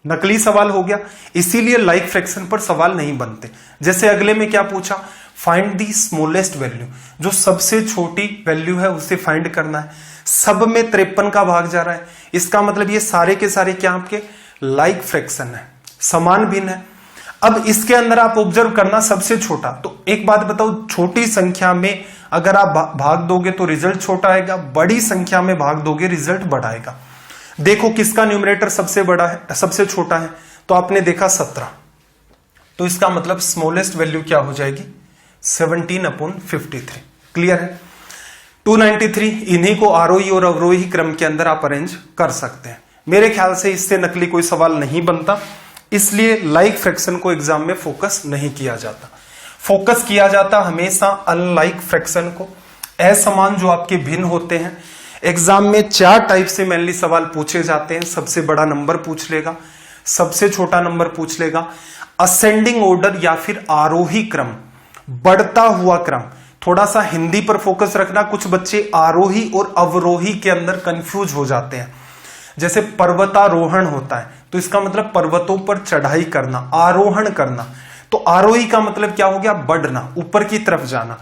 नकली सवाल हो गया, इसीलिए लाइक फ्रैक्शन पर सवाल नहीं बनते। जैसे अगले में क्या पूछा, फाइंड दी स्मॉलेस्ट वैल्यू, जो सबसे छोटी वैल्यू है उसे फाइंड करना है। सब में 53 का भाग जा रहा है, इसका मतलब ये सारे के सारे क्या आपके लाइक फ्रैक्शन है, समान भिन्न है। अब इसके अंदर आप ऑब्जर्व करना सबसे छोटा, तो एक बात बताओ, छोटी संख्या में अगर आप भाग दोगे तो रिजल्ट छोटा आएगा, बड़ी संख्या में भाग दोगे रिजल्ट बड़ा आएगा। देखो किसका न्यूमरेटर सबसे बड़ा है, सबसे छोटा है, तो आपने देखा 17, तो इसका मतलब स्मॉलेस्ट वैल्यू क्या हो जाएगी 17/53। क्लियर है। 293 इन्हीं को आरोही और अवरोही क्रम के अंदर आप अरेंज कर सकते हैं। मेरे ख्याल से इससे नकली कोई सवाल नहीं बनता, इसलिए लाइक फ्रैक्शन को एग्जाम में फोकस नहीं किया जाता। फोकस किया जाता हमेशा अनलाइक फ्रैक्शन को, असमान जो आपके भिन्न होते हैं। एग्जाम में 4 टाइप से मेनली सवाल पूछे जाते हैं। सबसे बड़ा नंबर पूछ लेगा, सबसे छोटा नंबर पूछ लेगा, असेंडिंग ऑर्डर या फिर आरोही क्रम, बढ़ता हुआ क्रम, थोड़ा सा हिंदी पर फोकस रखना। कुछ बच्चे आरोही और अवरोही के अंदर कंफ्यूज हो जाते हैं। जैसे पर्वतारोहण होता है तो इसका मतलब पर्वतों पर चढ़ाई करना, आरोहण करना। तो आरोही का मतलब क्या हो गया? बढ़ना, ऊपर की तरफ जाना।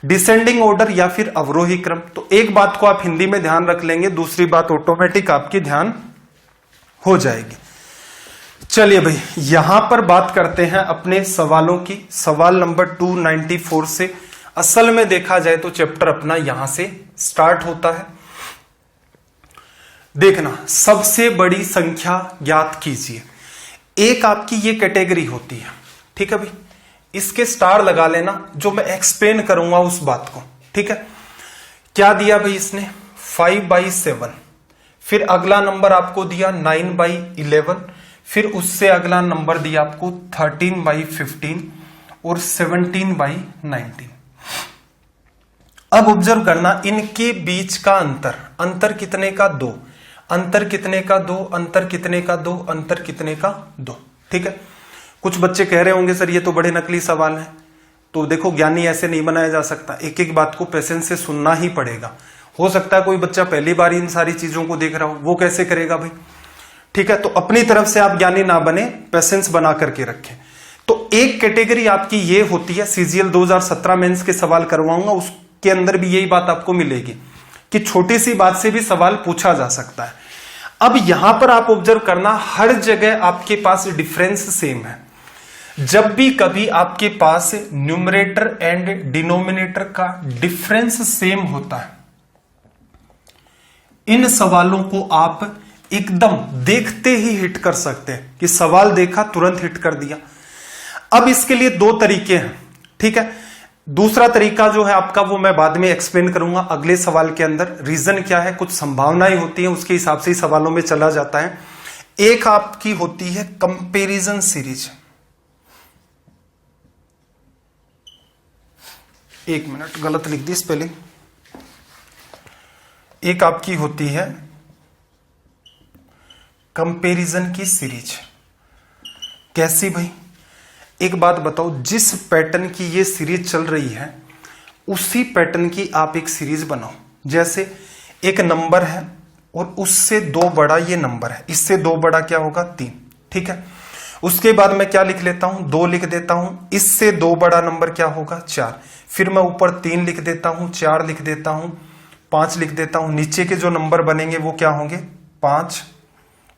डिसेंडिंग ऑर्डर या फिर अवरोही क्रम। तो एक बात को आप हिंदी में ध्यान रख लेंगे, दूसरी बात ऑटोमेटिक आपकी ध्यान हो जाएगी। चलिए भाई, यहां पर बात करते हैं अपने सवालों की। सवाल नंबर 294 से असल में देखा जाए तो चैप्टर अपना यहां से स्टार्ट होता है। देखना, सबसे बड़ी संख्या ज्ञात कीजिए। एक आपकी ये कैटेगरी होती है, ठीक है भाई, इसके स्टार लगा लेना जो मैं एक्सप्लेन करूंगा उस बात को, ठीक है। क्या दिया भाई इसने? 5/7, फिर अगला नंबर आपको दिया 9/11, फिर उससे अगला नंबर दिया आपको 13/15 और 17/19। अब ऑब्जर्व करना, इनके बीच का अंतर कितने का? 2। अंतर कितने का? 2। अंतर कितने का? 2। अंतर कितने का? 2। ठीक है। कुछ बच्चे कह रहे होंगे सर ये तो बड़े नकली सवाल हैं। तो देखो, ज्ञानी ऐसे नहीं बनाया जा सकता, एक एक बात को पेशेंस से सुनना ही पड़ेगा। हो सकता है कोई बच्चा पहली बार इन सारी चीजों को देख रहा हो, वो कैसे करेगा भाई? ठीक है, तो अपनी तरफ से आप ज्ञानी ना बने, पेशेंस बना करके रखें। तो एक कैटेगरी आपकी ये होती है, सीजीएल 2017 मेंस के सवाल करवाऊंगा, उसके अंदर भी यही बात आपको मिलेगी कि छोटी सी बात से भी सवाल पूछा जा सकता है। अब यहां पर आप ऑब्जर्व करना, हर जगह आपके पास डिफरेंस सेम है। जब भी कभी आपके पास न्यूमरेटर एंड डिनोमिनेटर का डिफरेंस सेम होता है, इन सवालों को आप एकदम देखते ही हिट कर सकते हैं कि सवाल देखा तुरंत हिट कर दिया। अब इसके लिए 2 तरीके हैं, ठीक है। दूसरा तरीका जो है आपका, वो मैं बाद में एक्सप्लेन करूंगा अगले सवाल के अंदर। रीजन क्या है, कुछ संभावनाएं होती हैं, उसके हिसाब से ही सवालों में चला जाता है। एक आपकी होती है कंपैरिजन सीरीज। एक मिनट, गलत लिख दी स्पेलिंग। एक आपकी होती है कंपैरिजन की सीरीज। कैसी भाई? एक बात बताओ, जिस पैटर्न की ये सीरीज चल रही है उसी पैटर्न की आप एक सीरीज बनाओ। जैसे एक नंबर है और उससे 2 बड़ा ये नंबर है, इससे 2 बड़ा क्या होगा? 3, ठीक है। उसके बाद मैं क्या लिख लेता हूं? 2 लिख देता हूं। इससे 2 बड़ा नंबर क्या होगा? 4। फिर मैं ऊपर 3 लिख देता हूं, 4 लिख देता हूं, 5 लिख देता हूं। नीचे के जो नंबर बनेंगे वो क्या होंगे? 5,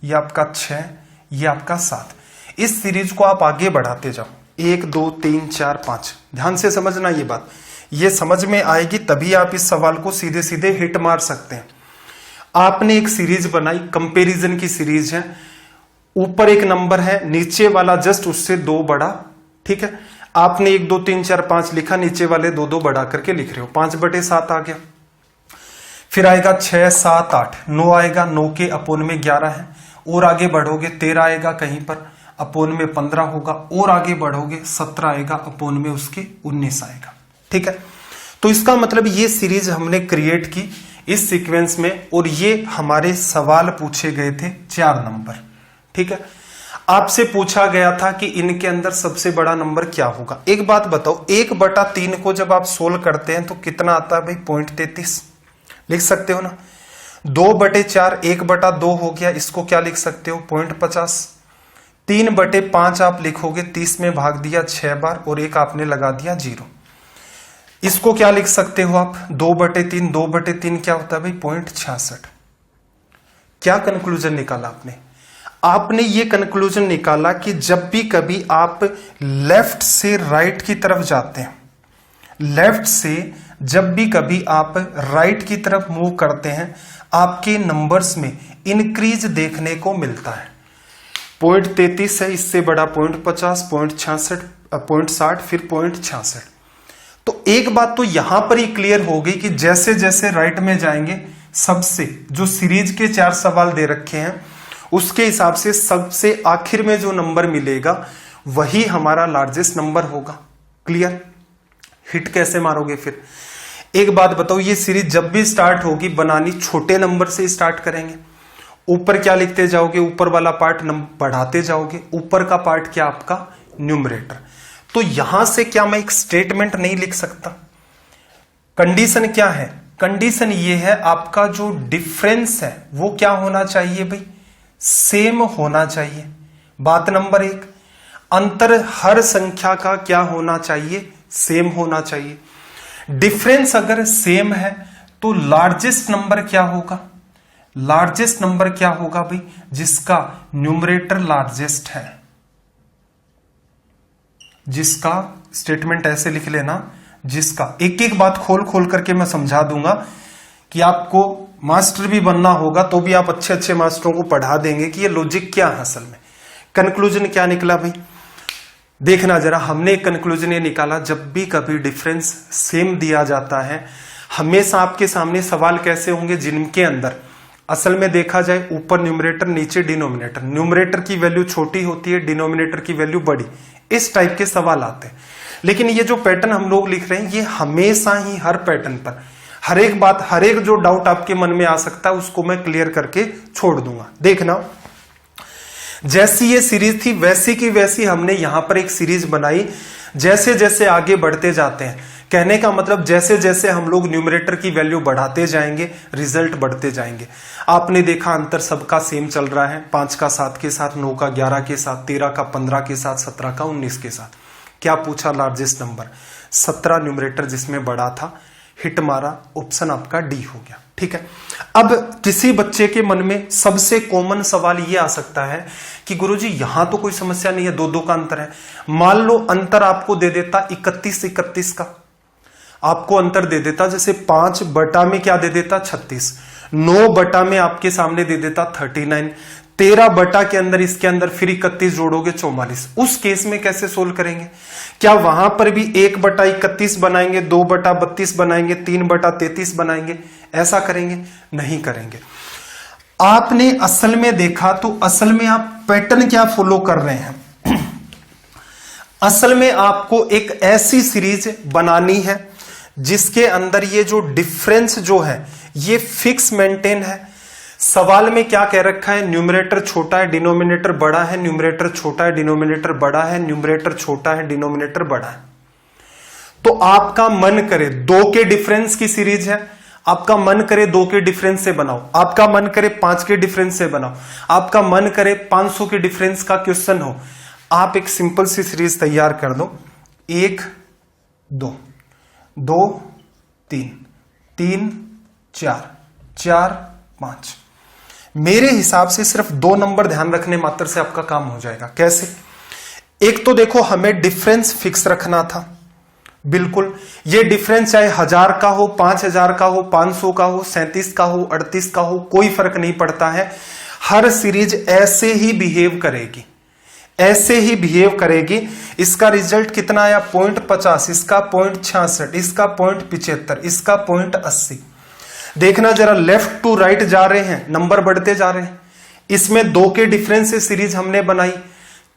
ये आपका 6, ये आपका 7। इस सीरीज को आप आगे बढ़ाते जाओ, 1 2 3 4 5। ध्यान से समझना ये बात, ये समझ में आएगी तभी आप इस सवाल को सीधे सीधे हिट मार सकते हैं। आपने एक सीरीज बनाई, कंपैरिजन की सीरीज है। ऊपर एक नंबर है, नीचे वाला जस्ट उससे 2 बड़ा, ठीक है। आपने 1 2 3 4 5 लिखा, नीचे वाले 2 2 बढ़ा करके लिख रहे हो, 5/7 आ गया। फिर आएगा 6 7 8, 9 आएगा, 9 के अपोन में 11 है। और आगे बढ़ोगे 13 आएगा, कहीं पर अपोन में 15 होगा। और आगे बढ़ोगे 17 आएगा, अपोन में उसके 19 आएगा, ठीक है। तो इसका मतलब ये सीरीज हमने क्रिएट की इस सीक्वेंस में, और ये हमारे सवाल पूछे गए थे 4 नंबर, ठीक है। आपसे पूछा गया था कि इनके अंदर सबसे बड़ा नंबर क्या होगा। एक बात बताओ, 1/3 को जब आप सोल्व करते हैं तो कितना आता है भाई? 0.33 लिख सकते हो ना। 2/4 1/2 हो गया, इसको क्या लिख सकते हो? 0.50। 3/5 आप लिखोगे, 30 में भाग दिया 6 बार और एक आपने लगा दिया 0। इसको क्या लिख सकते हो आप? 2/3। 2/3 क्या होता है भाई? 0.66। क्या कंक्लूजन निकाला आपने? आपने ये कंक्लूजन निकाला कि जब भी कभी आप लेफ्ट से राइट की तरफ जाते हैं, लेफ्ट से जब भी कभी आप राइट की तरफ मूव करते हैं, आपके नंबर्स में इंक्रीज देखने को मिलता है। 0.33 है, इससे बड़ा 0.50, 0.66, 0.60, फिर 0.66। तो एक बात तो यहां पर ही क्लियर हो गई कि जैसे जैसे राइट में जाएंगे, सबसे जो सीरीज के 4 सवाल दे रखे हैं उसके हिसाब से सबसे आखिर में जो नंबर मिलेगा वही हमारा लार्जेस्ट नंबर होगा। क्लियर? हिट कैसे मारोगे फिर? एक बात बताओ, ये सीरीज जब भी स्टार्ट होगी बनानी, छोटे नंबर से स्टार्ट करेंगे। ऊपर क्या लिखते जाओगे? ऊपर वाला पार्ट बढ़ाते जाओगे। ऊपर का पार्ट क्या? आपका न्यूमरेटर। तो यहां से क्या मैं एक स्टेटमेंट नहीं लिख सकता? कंडीशन क्या है? कंडीशन ये है आपका जो डिफरेंस है वो क्या होना चाहिए भाई? सेम होना चाहिए। बात नंबर 1, अंतर हर संख्या का क्या होना चाहिए? सेम होना चाहिए। डिफरेंस अगर सेम है तो लार्जेस्ट नंबर क्या होगा? लार्जेस्ट नंबर क्या होगा भाई? जिसका न्यूमरेटर लार्जेस्ट है, जिसका, स्टेटमेंट ऐसे लिख लेना, जिसका, एक एक बात खोल खोल करके मैं समझा दूंगा कि आपको मास्टर भी बनना होगा तो भी आप अच्छे अच्छे मास्टरों को पढ़ा देंगे कि ये लॉजिक क्या है असल में। कंक्लूजन क्या निकला भाई? देखना जरा, हमने एक कंक्लूजन ये निकाला, जब भी कभी डिफरेंस सेम दिया जाता है हमेशा आपके सामने सवाल कैसे होंगे जिनके अंदर असल में देखा जाए ऊपर न्यूमरेटर नीचे डिनोमिनेटर, न्यूमरेटर की वैल्यू छोटी होती है, डिनोमिनेटर की वैल्यू बड़ी, इस टाइप के सवाल आते हैं। लेकिन ये जो पैटर्न हम लोग लिख रहे हैं ये हमेशा ही हर पैटर्न पर हर एक बात, हर एक जो डाउट आपके मन में आ सकता है उसको मैं क्लियर करके छोड़ दूंगा। देखना, जैसी ये सीरीज थी वैसी की वैसी हमने यहां पर एक सीरीज बनाई। जैसे जैसे आगे बढ़ते जाते हैं, कहने का मतलब जैसे जैसे हम लोग न्यूमरेटर की वैल्यू बढ़ाते जाएंगे रिजल्ट बढ़ते जाएंगे। आपने देखा अंतर सबका सेम चल रहा है, 5 का 7 के साथ, 9 का 11 के साथ, 13 का 15 के साथ, 17 का 19 के साथ। क्या पूछा? लार्जेस्ट नंबर 17, न्यूमरेटर जिसमें बड़ा था, हिट मारा, ऑप्शन आपका डी हो गया। ठीक है। अब किसी बच्चे के मन में सबसे कॉमन सवाल ये आ सकता है कि गुरुजी यहां तो कोई समस्या नहीं है, 2-2 का अंतर है। मान लो अंतर आपको दे देता 31 का, आपको अंतर दे देता जैसे 5 बटा में क्या दे देता 36, 9 बटा में आपके सामने दे देता 39, 13 बटा के अंदर इसके अंदर फिर 31 जोड़ोगे 44। उस केस में कैसे सोल्व करेंगे? क्या वहां पर भी 1 बटा 31 बनाएंगे, 2 बटा 32 बनाएंगे, 3 बटा 33 बनाएंगे? ऐसा करेंगे? नहीं करेंगे। आपने असल में देखा तो असल में आप पैटर्न क्या फॉलो कर रहे हैं? असल में आपको एक ऐसी सीरीज बनानी है जिसके अंदर ये जो डिफरेंस जो है ये फिक्स मेंटेन है। सवाल में क्या कह रखा है? न्यूमरेटर छोटा है, डिनोमिनेटर बड़ा है, न्यूमरेटर छोटा है, डिनोमिनेटर बड़ा है, न्यूमरेटर छोटा है, डिनोमिनेटर बड़ा है। तो आपका मन करे 2 के डिफरेंस की सीरीज है, आपका मन करे 2 के डिफरेंस से बनाओ, आपका मन करे 5 के डिफरेंस से बनाओ, आपका मन करे 500 के डिफरेंस का क्वेश्चन हो, आप एक सिंपल सी सीरीज तैयार कर दो। 1 2 2 3 3 4 4 5। मेरे हिसाब से सिर्फ 2 नंबर ध्यान रखने मात्र से आपका काम हो जाएगा। कैसे? एक तो देखो हमें डिफरेंस फिक्स रखना था, बिल्कुल ये डिफरेंस चाहे 1000 का हो, 5000 का हो, 500 का हो, 37 का हो, 38 का हो, कोई फर्क नहीं पड़ता है। हर सीरीज ऐसे ही बिहेव करेगी, ऐसे ही बिहेव करेगी। इसका रिजल्ट कितना आया? 0.50, इसका 0.66, इसका 0.75, इसका 0.80। देखना जरा, लेफ्ट टू राइट जा रहे हैं, नंबर बढ़ते जा रहे हैं। इसमें 2 के डिफरेंस से सीरीज हमने बनाई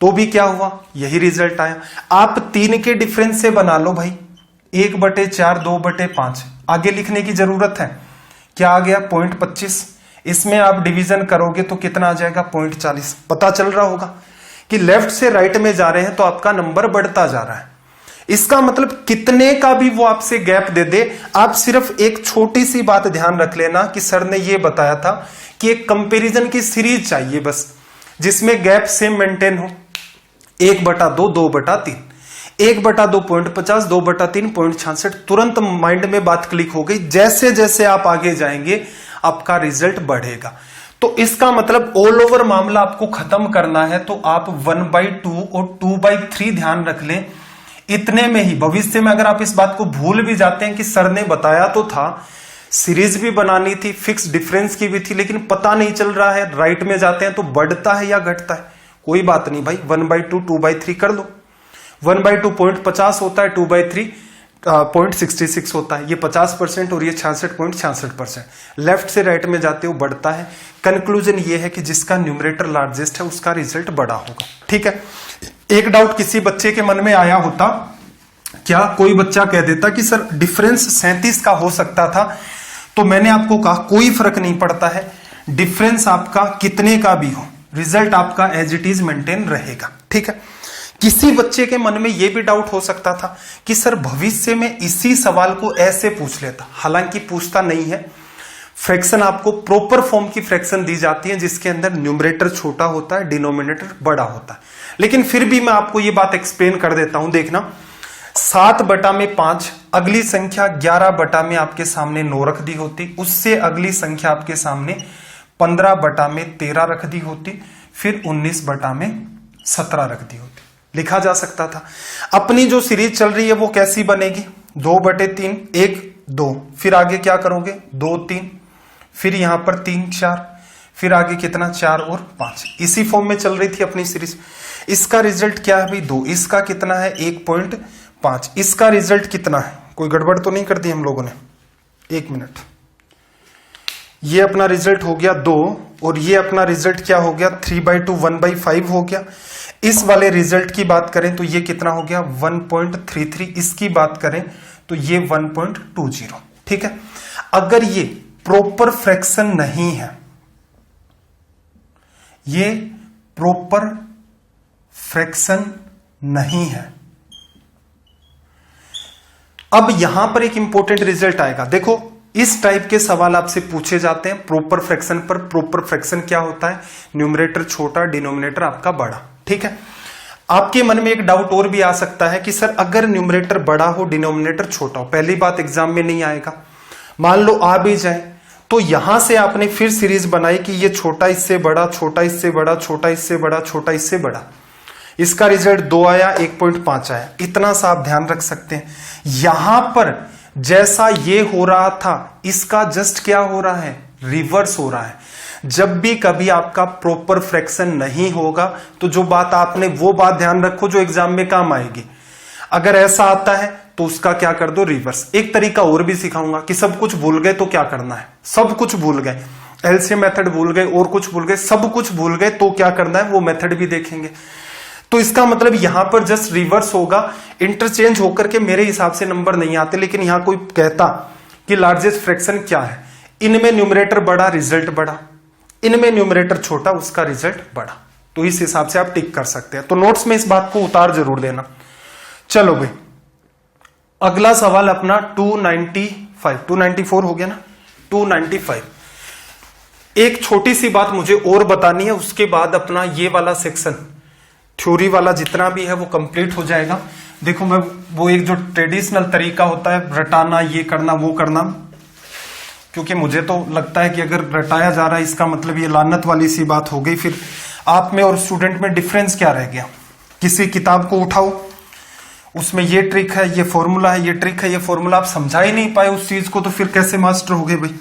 तो भी क्या हुआ? यही रिजल्ट आया। आप 3 के डिफरेंस से बना लो भाई, 1/4 2/5, आगे लिखने की जरूरत है। क्या आ गया? 0.25। इसमें आप डिवीजन करोगे तो कितना आ जाएगा? 0.40। पता चल रहा होगा कि लेफ्ट से राइट में जा रहे हैं तो आपका नंबर बढ़ता जा रहा है। इसका मतलब कितने का भी वो आपसे गैप दे दे, आप सिर्फ एक छोटी सी बात ध्यान रख लेना कि सर ने ये बताया था कि एक कंपैरिजन की सीरीज चाहिए बस, जिसमें गैप सेम मेंटेन हो। 1/2 2/3, 1/2 0.50, 2/3 0.66। तुरंत माइंड में बात क्लिक हो गई। जैसे जैसे आप आगे जाएंगे आपका रिजल्ट बढ़ेगा। तो इसका मतलब ऑल ओवर मामला आपको खत्म करना है तो आप 1/2 और 2/3 ध्यान रख लें। इतने में ही भविष्य में अगर आप इस बात को भूल भी जाते हैं कि सर ने बताया तो था, सीरीज भी बनानी थी, फिक्स डिफरेंस की भी थी, लेकिन पता नहीं चल रहा है, राइट में जाते हैं तो बढ़ता है या घटता है, कोई बात नहीं भाई, 1/2 2/3 कर लो। 1/2 0.50 होता है, 2/3 0.66 होता है। ये 50% और ये 66.66%। लेफ्ट से राइट में जाते हो बढ़ता है। कंक्लूजन ये है कि जिसका न्यूमरेटर लार्जेस्ट है उसका रिजल्ट बड़ा होगा। ठीक है। एक डाउट किसी बच्चे के मन में आया होता, क्या कोई बच्चा कह देता कि सर डिफरेंस 37 का हो सकता था, तो मैंने आपको कहा कोई फर्क नहीं पड़ता है, डिफरेंस आपका कितने का भी हो, रिजल्ट आपका एज इट इज मेंटेन रहेगा। ठीक है। किसी बच्चे के मन में यह भी डाउट हो सकता था कि सर भविष्य में इसी सवाल को ऐसे पूछ लेता, हालांकि पूछता नहीं है। फ्रैक्शन आपको प्रॉपर फॉर्म की फ्रैक्शन दी जाती है जिसके अंदर न्यूमरेटर छोटा होता है, डिनोमिनेटर बड़ा होता है। लेकिन फिर भी मैं आपको ये बात एक्सप्लेन कर देता हूं। देखना 7/5, अगली संख्या 11/में आपके सामने 9 रख दी होती, उससे अगली संख्या आपके सामने 15/13 रख दी होती, फिर 19/17 रख दी होती, लिखा जा सकता था। अपनी जो सीरीज चल रही है वो कैसी बनेगी, 2/3, 1 2, फिर आगे क्या करोगे 2 3, फिर यहां पर 3 4, फिर आगे कितना 4 और 5, इसी फॉर्म में चल रही थी अपनी सीरीज। इसका रिजल्ट क्या है भाई 2, इसका कितना है 1.5, इसका रिजल्ट कितना है, कोई गड़बड़ तो नहीं कर दी हम लोगों ने, 1 मिनट, ये अपना रिजल्ट हो गया 2 और ये अपना रिजल्ट क्या हो गया 3/2, 1/5 हो गया। इस वाले रिजल्ट की बात करें तो ये कितना हो गया 1.33, इसकी बात करें तो ये 1.20। ठीक है, अगर ये प्रॉपर फ्रैक्शन नहीं है, ये प्रॉपर फ्रैक्शन नहीं है, अब यहां पर एक इंपॉर्टेंट रिजल्ट आएगा। देखो इस टाइप के सवाल आपसे पूछे जाते हैं प्रॉपर फ्रैक्शन पर। प्रॉपर फ्रैक्शन क्या होता है, न्यूमरेटर छोटा, डिनोमिनेटर आपका बड़ा। ठीक है, आपके मन में एक डाउट और भी आ सकता है कि सर अगर न्यूमरेटर बड़ा हो डिनोमिनेटर छोटा हो, पहली बात एग्जाम में नहीं आएगा, मान लो आ भी जाए तो यहां से आपने फिर सीरीज बनाई कि ये छोटा इससे बड़ा, छोटा इससे बड़ा, छोटा इससे बड़ा, छोटा इससे बड़ा, इसका रिजल्ट 2 आया, 1.5 आया। इतना सा आप ध्यान रख सकते हैं। यहां पर जैसा ये हो रहा था इसका जस्ट क्या हो रहा है, रिवर्स हो रहा है। जब भी कभी आपका प्रॉपर फ्रैक्शन नहीं होगा तो जो बात आपने, वो बात ध्यान रखो जो एग्जाम में काम आएगी। अगर ऐसा आता है तो उसका क्या कर दो, रिवर्स। एक तरीका और भी सिखाऊंगा कि सब कुछ भूल गए तो क्या करना है, सब कुछ भूल गए, एलसीएम मेथड भूल गए और कुछ भूल गए, सब कुछ भूल गए तो क्या करना है, वो मेथड भी देखेंगे। तो इसका मतलब यहां पर जस्ट रिवर्स होगा, इंटरचेंज होकर के मेरे हिसाब से नंबर नहीं आते। लेकिन यहां कोई कहता कि लार्जेस्ट फ्रैक्शन क्या है, इनमें न्यूमरेटर बड़ा, रिजल्ट बड़ा, इनमें न्यूमरेटर छोटा, उसका रिजल्ट बड़ा, तो इस हिसाब से आप टिक कर सकते हैं। तो नोट्स में इस बात को उतार जरूर देना। चलो भाई, अगला सवाल अपना 294 हो गया ना, 295। एक छोटी सी बात मुझे और बतानी है, उसके बाद अपना ये वाला सेक्शन थ्योरी वाला जितना भी है वो कंप्लीट हो जाएगा। देखो मैं वो एक जो ट्रेडिशनल तरीका होता है रटाना, ये करना वो करना, क्योंकि मुझे तो लगता है कि अगर रटाया जा रहा है इसका मतलब ये लानत वाली सी बात हो गई। फिर आप में और स्टूडेंट में डिफरेंस क्या रह गया, किसी किताब को उठाओ उसमें ये ट्रिक है, ये फॉर्मूला है, ये ट्रिक है, ये फॉर्मूला, आप समझा ही नहीं पाए उस चीज को तो फिर कैसे मास्टर हो गए भाई।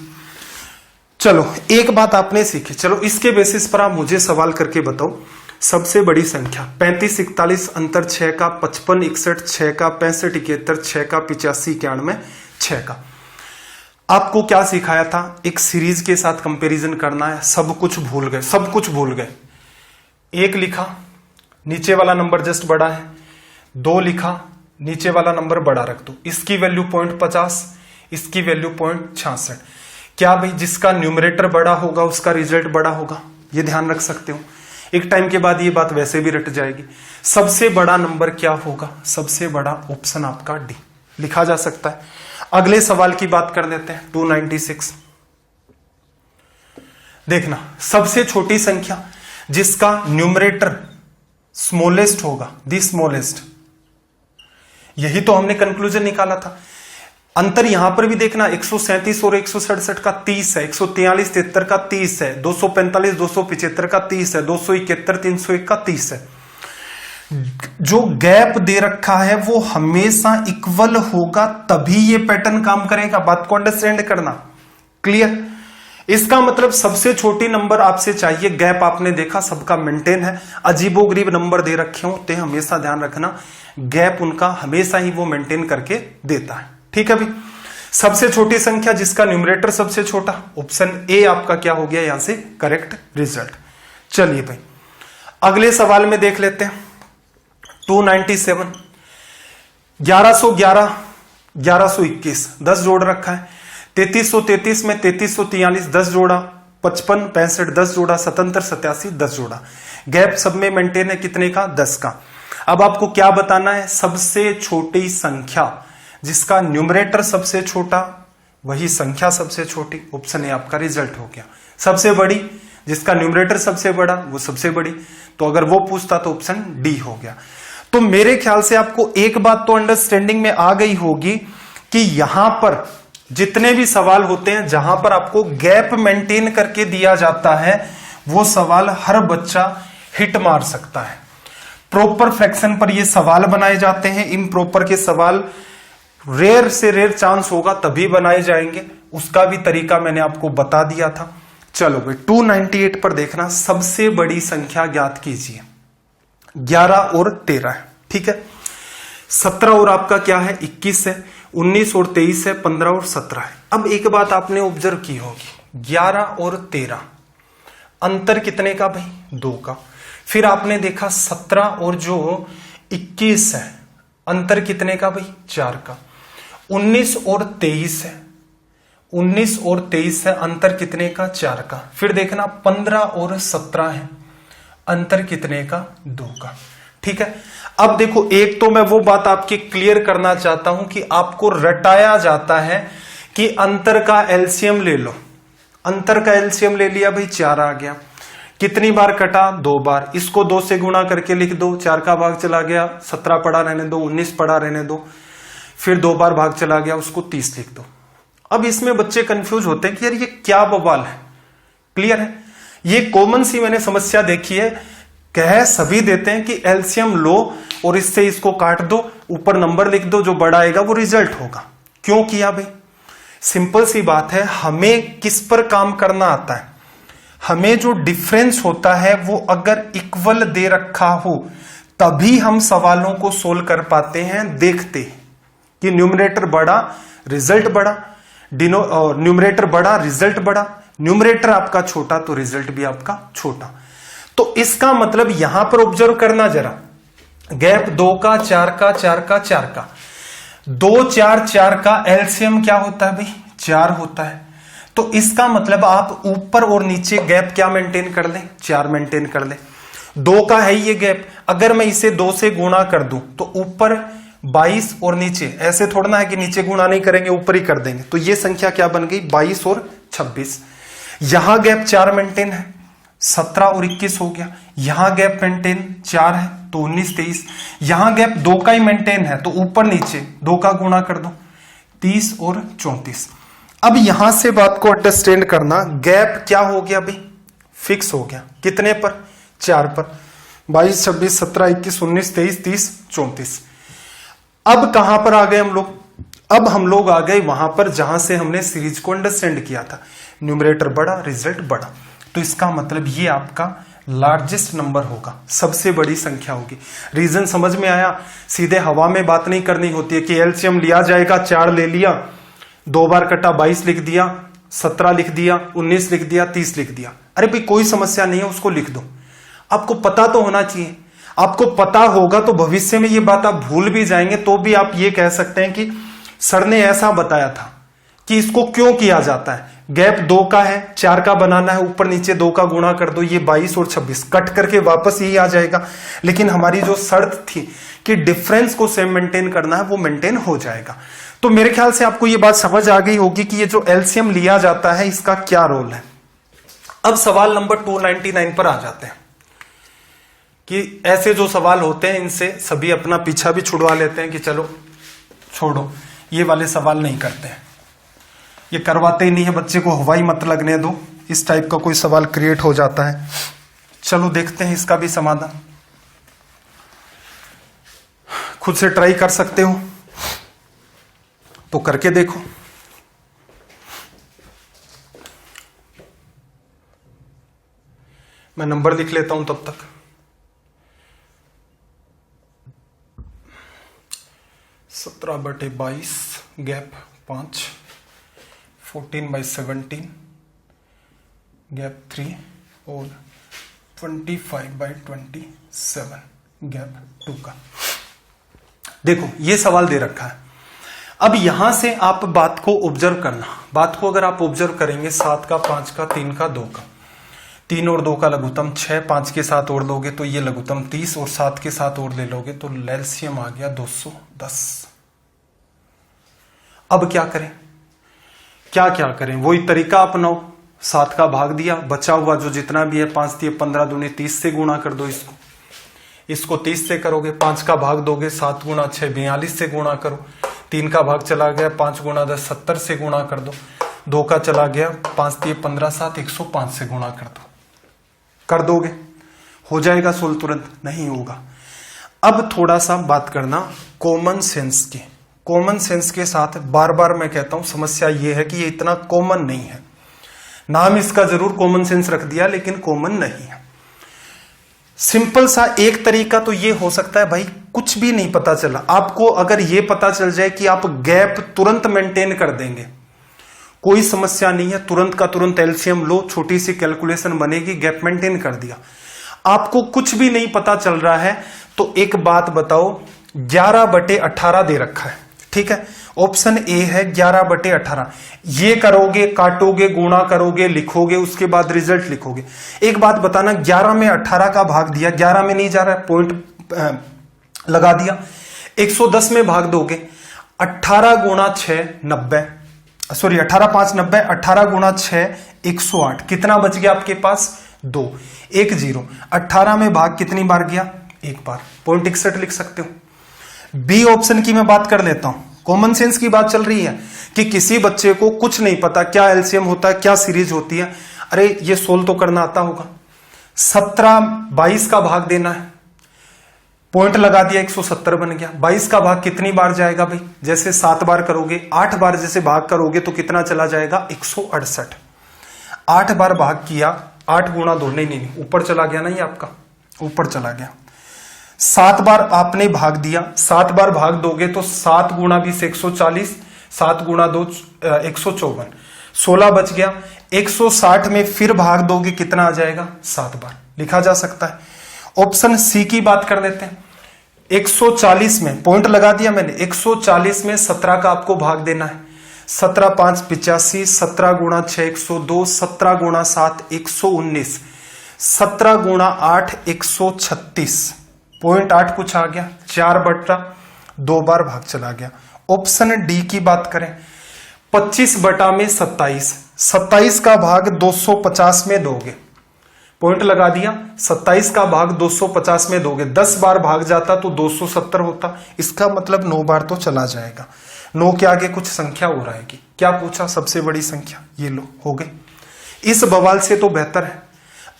चलो एक बात आपने सीखी, चलो इसके बेसिस पर आप मुझे सवाल करके बताओ, सबसे बड़ी संख्या 35 41 अंतर 6 का, 55 61 6 का, 65 71 6 का, 85 91 6 का। आपको क्या सिखाया था, एक सीरीज के साथ कंपैरिजन करना है। सब कुछ भूल गए, सब कुछ भूल गए। 1 लिखा, नीचे वाला नंबर जस्ट बड़ा है, 2 लिखा, नीचे वाला नंबर बड़ा रख दो, इसकी वैल्यू 0.50, इसकी वैल्यू 0.66। क्या भाई जिसका न्यूमरेटर बड़ा होगा उसका रिजल्ट बड़ा होगा, ये ध्यान रख सकते हो। एक टाइम के बाद ये बात वैसे भी रट जाएगी। सबसे बड़ा नंबर क्या होगा, सबसे बड़ा ऑप्शन आपका डी, लिखा जा सकता है। अगले सवाल की बात कर देते हैं 296। देखना सबसे छोटी संख्या जिसका न्यूमरेटर स्मॉलेस्ट होगा, दी स्मॉलेस्ट, यही तो हमने कंक्लूजन निकाला था। अंतर यहां पर भी देखना 137 और 167 का 30 है, 143 73 का 30 है, 245 275 का 30 है, 271 301 का 30 है। जो गैप दे रखा है वो हमेशा इक्वल होगा तभी ये पैटर्न काम करेगा। बात को अंडरस्टैंड करना, क्लियर। इसका मतलब सबसे छोटी नंबर आपसे चाहिए, गैप आपने देखा सबका मेंटेन है। अजीबोगरीब नंबर दे रखे होते हैं, हमेशा ध्यान रखना गैप उनका हमेशा ही वो मेंटेन करके देता है। ठीक है भाई, सबसे छोटी संख्या जिसका न्यूमरेटर सबसे छोटा, ऑप्शन ए आपका क्या हो गया यहां से करेक्ट रिजल्ट। चलिए भाई अगले सवाल में देख लेते हैं 297। 1111 1121 10 जोड़ रखा है। 3333 में 3343 10 जोड़ा, 55 65 10 जोड़ा, 77 87 10 जोड़ा। गैप सब में मेंटेन है कितने का, 10 का। अब आपको क्या बताना है? सबसे छोटी संख्या जिसका न्यूमरेटर सबसे छोटा वही संख्या सबसे छोटी। ऑप्शन ए आपका रिजल्ट हो गया। सबसे बड़ी जिसका न्यूमरेटर सबसे बड़ा वो सबसे बड़ी। तो अगर वो पूछता तो ऑप्शन डी हो गया। तो मेरे ख्याल से आपको एक बात तो अंडरस्टैंडिंग में आ गई होगी कि यहां पर जितने भी सवाल होते हैं जहां पर आपको गैप मेंटेन करके दिया जाता है वो सवाल हर बच्चा हिट मार सकता है। प्रॉपर फ्रैक्शन पर ये सवाल बनाए जाते हैं। इम्प्रॉपर के सवाल रेयर से रेयर चांस होगा तभी बनाए जाएंगे। उसका भी तरीका मैंने आपको बता दिया था। चलो भाई 298 पर देखना, सबसे बड़ी संख्या ज्ञात कीजिए। 11 और 13 है, ठीक है। 17 और आपका क्या है? 21 है। 19 और 23 है। 15 और 17 है। अब एक बात आपने ऑब्जर्व की होगी, 11 और 13 अंतर कितने का भाई? 2 का। फिर आपने देखा 17 और जो 21 है अंतर कितने का भाई? 4 का। 19 और 23 है। 19 और 23 है अंतर कितने का? 4 का। फिर देखना 15 और 17 है अंतर कितने का? 2 का। ठीक है। अब देखो एक तो मैं वो बात आपकी क्लियर करना चाहता हूं कि आपको रटाया जाता है कि अंतर का एलसीएम ले लो। अंतर का एलसीएम ले लिया भाई, 4 आ गया। कितनी बार कटा? 2 बार। इसको 2 से गुणा करके लिख दो, 4 का भाग चला गया, 17 पड़ा रहने दो, 19 पड़ा रहने दो, फिर 2 बार भाग चला गया, उसको 30 लिख दो। अब इसमें बच्चे कंफ्यूज होते हैं कि यार ये क्या बवाल है। क्लियर है? ये कॉमन सी मैंने समस्या देखी है। कह सभी देते हैं कि एलसीएम लो और इससे इसको काट दो, ऊपर नंबर लिख दो, जो बड़ा आएगा वो रिजल्ट होगा। क्यों किया भाई? सिंपल सी बात है, हमें किस पर काम करना आता है? हमें जो डिफरेंस होता है वो अगर इक्वल दे रखा हो तभी हम सवालों को सोल्व कर पाते हैं। देखते कि न्यूमरेटर बड़ा रिजल्ट बड़ा, न्यूमरेटर बड़ा रिजल्ट बड़ा, न्यूमरेटर आपका छोटा तो रिजल्ट भी आपका छोटा। तो इसका मतलब यहां पर ऑब्जर्व करना जरा, गैप 2 का, 4 का, 4 का, 4 का, 2, 4, 4 का एलसीएम क्या होता है भाई? 4 होता है। तो इसका मतलब आप ऊपर और नीचे गैप क्या मेंटेन कर लें? 4 मेंटेन कर लें। 2 का है ये गैप, अगर मैं इसे 2 से गुणा कर दूं तो ऊपर 22 और नीचे, ऐसे थोड़ा ना है कि नीचे गुणा नहीं करेंगे ऊपर ही कर देंगे। तो ये संख्या क्या बन गई? 22 और 26। यहां गैप 4 मेंटेन है, 17 और 21 हो गया। यहां गैप मेंटेन 4 है तो 19, 23। यहां गैप 2 का ही मेंटेन है तो ऊपर नीचे 2 का गुणा कर दो, 30 और 34। अब यहां से बात को अंडरस्टैंड करना, गैप क्या हो गया भाई? फिक्स हो गया। कितने पर? 4 पर। 22, 26, 17, 21, 19, 23, 30, 34। अब कहां पर आ गए हम लोग? अब हम लोग आ गए वहां पर जहां से हमने सीरीज को अंडरस्टैंड किया था। न्यूमरेटर बड़ा रिजल्ट बड़ा, तो इसका मतलब ये आपका लार्जेस्ट नंबर होगा, सबसे बड़ी संख्या होगी। रीजन समझ में आया? सीधे हवा में बात नहीं करनी होती है कि एलसीएम लिया जाएगा, 4 ले लिया, 2 बार कटा, 22 लिख दिया, 17 लिख दिया, 19 लिख दिया, 30 लिख दिया। अरे भाई कोई समस्या नहीं है, उसको लिख दो। आपको पता तो होना चाहिए। आपको पता होगा तो भविष्य में ये बात आप भूल भी जाएंगे तो भी आप ये कह सकते हैं कि सर ने ऐसा बताया था कि इसको क्यों किया जाता है। गैप 2 का है, 4 का बनाना है, ऊपर नीचे 2 का गुणा कर दो, ये 22 और 26 कट करके वापस यही आ जाएगा। लेकिन हमारी जो शर्त थी कि डिफरेंस को सेम मेंटेन करना है वो मेंटेन हो जाएगा। तो मेरे ख्याल से आपको ये बात समझ आ गई होगी कि ये जो एलसीएम लिया जाता है इसका क्या रोल है। अब सवाल नंबर 299 पर आ जाते हैं कि ऐसे जो सवाल होते हैं इनसे सभी अपना पीछा भी छुड़वा लेते हैं कि चलो छोड़ो, ये वाले सवाल नहीं करते हैं, ये करवाते ही नहीं है, बच्चे को हवाई मत लगने दो। इस टाइप का कोई सवाल क्रिएट हो जाता है। चलो देखते हैं इसका भी समाधान। खुद से ट्राई कर सकते हो तो करके देखो। मैं नंबर लिख लेता हूं तब तक। 17/22 गैप 5, 14/17 गैप 3 और 25/27 गैप 2 का। देखो ये सवाल दे रखा है। अब यहां से आप बात को ऑब्जर्व करना। बात को अगर आप ऑब्जर्व करेंगे 7 का, 5 का, 3 का, 2 का, 3 और 2 का लघुत्तम 6, 5 के साथ और लोगे तो ये लघुत्तम 30 और 7 के साथ और ले लोगे तो एलसीएम आ गया 210। अब क्या करें, क्या क्या करें, वही तरीका अपनाओ। 7 का भाग दिया, बचा हुआ जो जितना भी है 5 दिए 15 दूनी 30 से गुणा कर दो। इसको 30 से करोगे, 5 का भाग दोगे 7 गुणा 6 42 से गुणा करो। 3 का भाग चला गया, 5 गुणा 10 70 से गुणा कर दो। 2 का चला गया, 5 दिए 15 7 105 से गुणा कर दो। कर दोगे, हो जाएगा सोल्व तुरंत? नहीं होगा। अब थोड़ा सा बात करना कॉमन सेंस की। कॉमन सेंस के साथ बार बार मैं कहता हूं, समस्या यह है कि ये इतना कॉमन नहीं है। नाम इसका जरूर कॉमन सेंस रख दिया लेकिन कॉमन नहीं है। सिंपल सा एक तरीका तो ये हो सकता है भाई, कुछ भी नहीं पता चला आपको, अगर ये पता चल जाए कि आप गैप तुरंत मेंटेन कर देंगे, कोई समस्या नहीं है, तुरंत का तुरंत एलसीएम लो, छोटी सी कैलकुलेशन बनेगी, गैप मेंटेन कर दिया। आपको कुछ भी नहीं पता चल रहा है तो एक बात बताओ, 11/18 दे रखा है, ठीक है। ऑप्शन ए है 11/18। ये करोगे, काटोगे, गुणा करोगे, लिखोगे, उसके बाद रिजल्ट लिखोगे। एक बात बताना, 11 में 18 का भाग दिया, 11 में नहीं जा रहा है, पॉइंट लगा दिया। 110 में भाग दोगे, 18 गुणा 6 90, सॉरी 18 5 90, 18 गुणा 6 108। कितना बच गया आपके पास? 2 1 0। 18 में भाग कितनी बार गया? एक बार। पॉइंट 61 लिख सकते हो। बी ऑप्शन की मैं बात कर लेता हूं। कॉमन सेंस की बात चल रही है कि किसी बच्चे को कुछ नहीं पता क्या एलसीएम होता है, क्या सीरीज होती है। अरे ये सोल्व तो करना आता होगा। 17 22 का भाग देना है, पॉइंट लगा दिया, 170 बन गया। 22 का भाग कितनी बार जाएगा भाई? जैसे 7 बार करोगे, 8 बार जैसे भाग करोगे तो कितना चला जाएगा? 168। 8 बार भाग किया, 8 गुणा 2, नहीं ऊपर चला गया ना, ये आपका ऊपर चला गया। 7 बार आपने भाग दिया, 7 बार भाग दोगे तो 7 गुणा 20 140, 7 गुणा 2 154, 16 बच गया। 160 में फिर भाग दोगे, कितना आ जाएगा? 7 बार। लिखा जा सकता है। ऑप्शन सी की बात कर लेते हैं। 140 में पॉइंट लगा दिया मैंने, 140 में 17 का आपको भाग देना है। 17 5 85, 17 गुणा 6 102, 17 गुणा 7 119, 17 गुणा 8 136। पॉइंट 8 कुछ आ गया, 4/2 बार भाग चला गया। ऑप्शन डी की बात करें, 25 में 27, 27 का भाग 250 में दोगे, पॉइंट लगा दिया। 27 का भाग 250 में दोगे, 10 बार भाग जाता तो 270 होता। इसका मतलब 9 बार तो चला जाएगा। 9 के आगे कुछ संख्या हो रहेगी। क्या पूछा? सबसे बड़ी संख्या। ये लो, हो गई। इस बवाल से तो बेहतर है।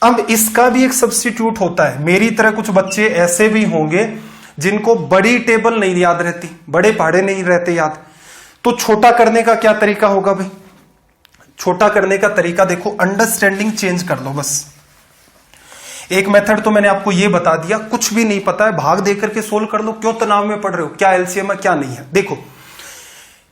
अब इसका भी एक सब्स्टिट्यूट होता है। मेरी तरह कुछ बच्चे ऐसे भी होंगे जिनको बड़ी टेबल नहीं याद रहती, बड़े पहाड़े नहीं रहते याद, तो छोटा करने का क्या तरीका होगा भाई? छोटा करने का तरीका देखो, अंडरस्टैंडिंग चेंज कर लो बस। एक मेथड तो मैंने आपको ये बता दिया, कुछ भी नहीं पता है भाग देकर के सोल्व कर लो। क्यों तनाव में पड़ रहे हो? क्या एलसीएम है क्या नहीं है? देखो,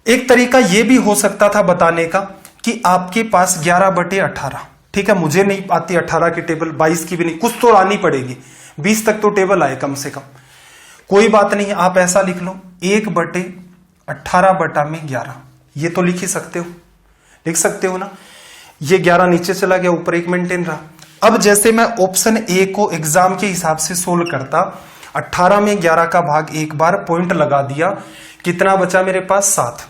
एक तरीका यह भी हो सकता था बताने का कि आपके पास 11/18, ठीक है, मुझे नहीं आती 18 की टेबल, 22 की भी नहीं, कुछ तो आनी पड़ेगी, 20 तक तो टेबल आए कम से कम। कोई बात नहीं, आप ऐसा लिख लो 1/18/11, ये तो लिख ही सकते हो, लिख सकते हो ना। ये 11 नीचे चला गया, ऊपर 1 मेंटेन रहा। अब जैसे मैं ऑप्शन ए को एग्जाम के हिसाब से सोल्व करता, 18 में 11 का भाग एक बार, पॉइंट लगा दिया, कितना बचा मेरे पास? 7,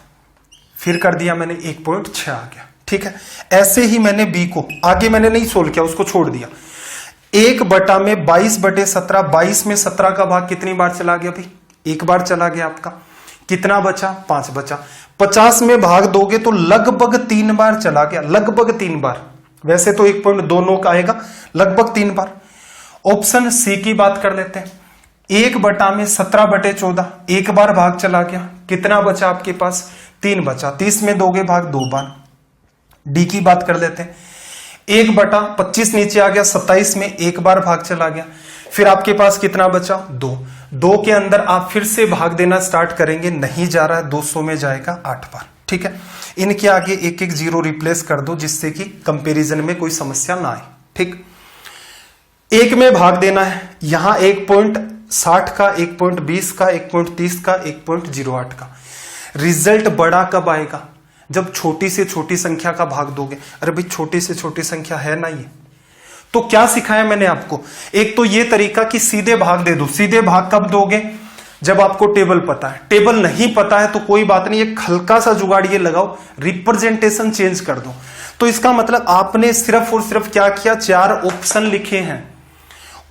फिर कर दिया मैंने 1.6 आ गया, ठीक है। ऐसे ही मैंने बी को आगे मैंने नहीं सोल्व किया, उसको छोड़ दिया। 1/22/17, 22 में 17 का भाग कितनी बार चला गया भाई? एक बार चला गया आपका। कितना बचा? 5 बचा। 50 में भाग दोगे तो लगभग 3 बार चला गया, लगभग 3 बार। वैसे तो 1.29 का आएगा, लगभग 3 बार। ऑप्शन सी की बात कर लेते हैं। 1/17/14, एक बार भाग चला गया, कितना बचा आपके पास? 3 बचा। 30 में दोगे भाग 2 बार। डी की बात कर लेते हैं। 1/25 नीचे आ गया, 27 में एक बार भाग चला गया, फिर आपके पास कितना बचा? 2 के अंदर आप फिर से भाग देना स्टार्ट करेंगे, नहीं जा रहा है, 200 में जाएगा 8 बार, ठीक है। इनके आगे एक एक जीरो रिप्लेस कर दो जिससे कि कंपैरिजन में कोई समस्या ना आए, ठीक। 1 में भाग देना है, यहां 1.60 का, 1.20 का, 1.30 का, 1.08 का। रिजल्ट बड़ा कब आएगा? जब छोटी से छोटी संख्या का भाग दोगे। अरे भाई छोटी से छोटी संख्या है ना ये, तो क्या सिखाया मैंने आपको, एक तो ये तरीका कि सीधे भाग दे दो। सीधे भाग कब दोगे, जब आपको टेबल पता है। टेबल नहीं पता है तो कोई बात नहीं, एक हल्का सा जुगाड़ ये लगाओ, रिप्रेजेंटेशन चेंज कर दो। तो इसका मतलब आपने सिर्फ और सिर्फ क्या किया, 4 ऑप्शन लिखे हैं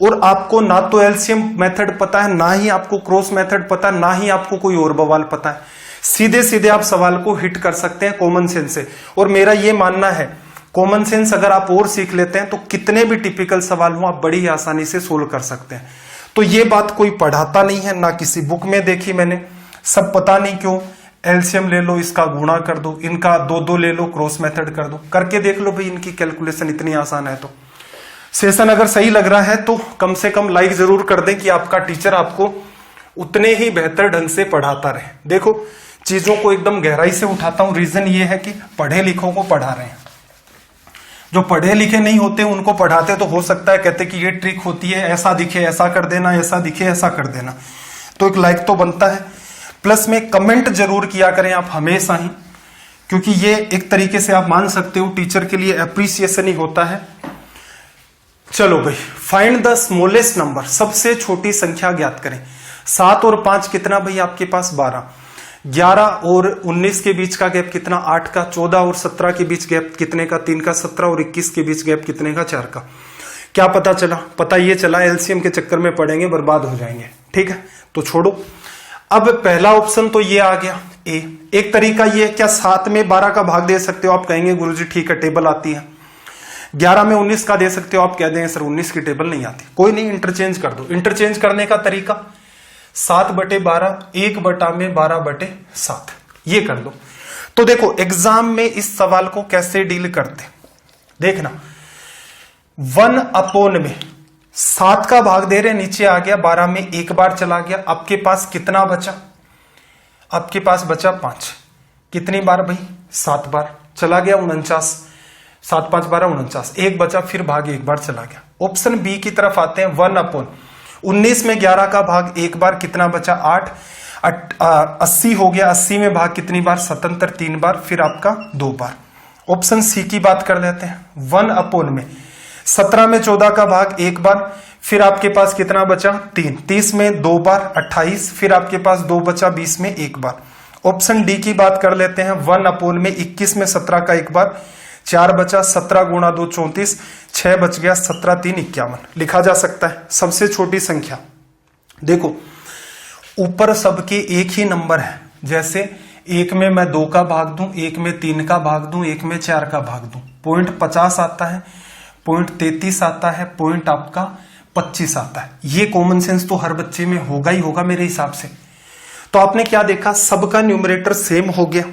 और आपको ना तो एलसीएम मेथड पता है, ना ही आपको क्रॉस मेथड पता है, ना ही आपको कोई और बवाल पता है। सीधे सीधे आप सवाल को हिट कर सकते हैं कॉमन सेंस से। और मेरा ये मानना है कॉमन सेंस अगर आप और सीख लेते हैं तो कितने भी टिपिकल सवाल हो आप बड़ी आसानी से सोल्व कर सकते हैं। तो ये बात कोई पढ़ाता नहीं है, ना किसी बुक में देखी मैंने। सब पता नहीं क्यों एलसीएम ले लो, इसका गुणा कर दो, इनका 2-2 ले लो, क्रॉस मेथड कर दो, करके देख लो भाई इनकी कैलकुलेशन इतनी आसान है। तो सेशन अगर सही लग रहा है तो कम से कम लाइक जरूर कर दें कि आपका टीचर आपको उतने ही बेहतर ढंग से पढ़ाता रहे। देखो चीजों को एकदम गहराई से उठाता हूं, रीजन ये है कि पढ़े लिखों को पढ़ा रहे हैं। जो पढ़े लिखे नहीं होते उनको पढ़ाते तो हो सकता है कहते कि ये ट्रिक होती है, ऐसा दिखे ऐसा कर देना, ऐसा दिखे ऐसा कर देना। तो एक लाइक तो बनता है, प्लस में कमेंट जरूर किया करें आप हमेशा ही, क्योंकि ये एक तरीके से आप मान सकते हो टीचर के लिए अप्रिसिएशन ही होता है। चलो भाई, फाइंड द स्मॉलेस्ट नंबर, सबसे छोटी संख्या ज्ञात करें। 7 और 5 कितना भाई आपके पास 12, 11 और 19 के बीच का गैप कितना 8 का, 14 और 17 के बीच गैप कितने का 3 का, 17 और 21 के बीच गैप कितने का 4 का। क्या पता चला, पता ये चला एलसीएम के चक्कर में पड़ेंगे बर्बाद हो जाएंगे। ठीक है तो छोड़ो। अब पहला ऑप्शन तो ये आ गया ए। एक तरीका ये क्या 7 में 12 का भाग दे सकते हो, आप कहेंगे गुरुजी ठीक है टेबल आती है। 11 में 19 का दे सकते हो, आप कह देंगे सर 19 की टेबल नहीं आती। कोई नहीं, इंटरचेंज कर दो। इंटरचेंज करने का तरीका 7/12 1/12/7 ये कर दो। तो देखो एग्जाम में इस सवाल को कैसे डील करते, देखना 1 में 7 का भाग दे रहे, नीचे आ गया 12 में एक बार चला गया, आपके पास कितना बचा, आपके पास बचा 5। कितनी बार भाई 7 बार चला गया 49, 7 5 12 49, एक बचा फिर भाग एक बार चला गया। ऑप्शन बी की तरफ आते हैं 1/19 में 11 का भाग एक बार कितना बचा 8, 80 हो गया, 80 में भाग कितनी बार 77 3 बार, फिर आपका 2 बार। ऑप्शन सी की बात कर लेते हैं 1 में 17 में 14 का भाग एक बार, फिर आपके पास कितना बचा 3, 30 में 2 बार 28, फिर आपके पास 2 बचा 20 में एक बार। ऑप्शन डी की बात कर लेते हैं 1 में 21 में 17 का एक बार, 4 बचा, 17 गुणा 2 34, 6 बच गया, 17 3 51 लिखा जा सकता है। सबसे छोटी संख्या देखो ऊपर सबके एक ही नंबर है, जैसे एक में मैं 2 का भाग दूं, एक में 3 का भाग दूं, एक में 4 का भाग दूं, पॉइंट 50 आता है, पॉइंट 33 आता है, पॉइंट आपका 25 आता है। ये कॉमन सेंस तो हर बच्चे में होगा ही होगा मेरे हिसाब से। तो आपने क्या देखा, सबका न्यूमरेटर सेम हो गया,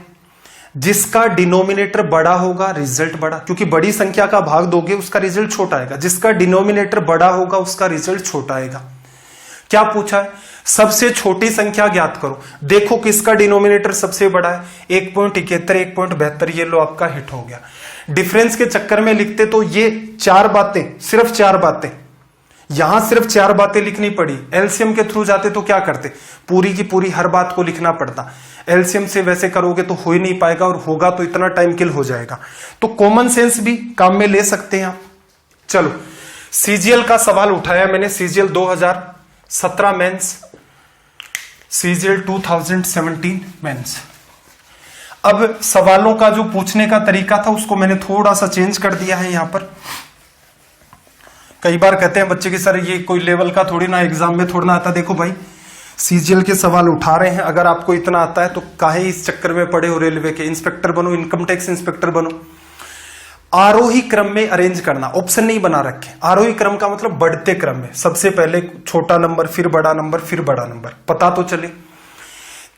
जिसका डिनोमिनेटर बड़ा होगा रिजल्ट बड़ा, क्योंकि बड़ी संख्या का भाग दोगे उसका रिजल्ट छोटा आएगा, जिसका डिनोमिनेटर बड़ा होगा उसका रिजल्ट छोटा आएगा। क्या पूछा है, सबसे छोटी संख्या ज्ञात करो। देखो किसका डिनोमिनेटर सबसे बड़ा है, 1.71 1.72, ये लो आपका हिट हो गया। डिफरेंस के चक्कर में लिखते तो ये 4 बातें, सिर्फ 4 बातें, यहां सिर्फ 4 बातें लिखनी पड़ी। एलसीएम के थ्रू जाते तो क्या करते, पूरी की पूरी हर बात को लिखना पड़ता। एलसीएम से वैसे करोगे तो हो ही नहीं पाएगा, और होगा तो इतना टाइम किल हो जाएगा। तो कॉमन सेंस भी काम में ले सकते हैं आप। चलो सीजीएल का सवाल उठाया मैंने, सीजीएल 2017 मेंस, सीजीएल 2017 मेंस। अब सवालों का जो पूछने का तरीका था उसको मैंने थोड़ा सा चेंज कर दिया है। यहां पर कई बार कहते हैं बच्चे की सर ये कोई लेवल का थोड़ी ना एग्जाम में थोड़ा ना आता। देखो भाई सीजीएल के सवाल उठा रहे हैं, अगर आपको इतना आता है तो काहे इस चक्कर में पड़े हो, रेलवे के इंस्पेक्टर बनो, इनकम टैक्स इंस्पेक्टर बनो। आरोही क्रम में अरेंज करना, ऑप्शन नहीं बना रखे। आरोही क्रम का मतलब बढ़ते क्रम में, सबसे पहले छोटा नंबर, फिर बड़ा नंबर, फिर बड़ा नंबर, पता तो चले।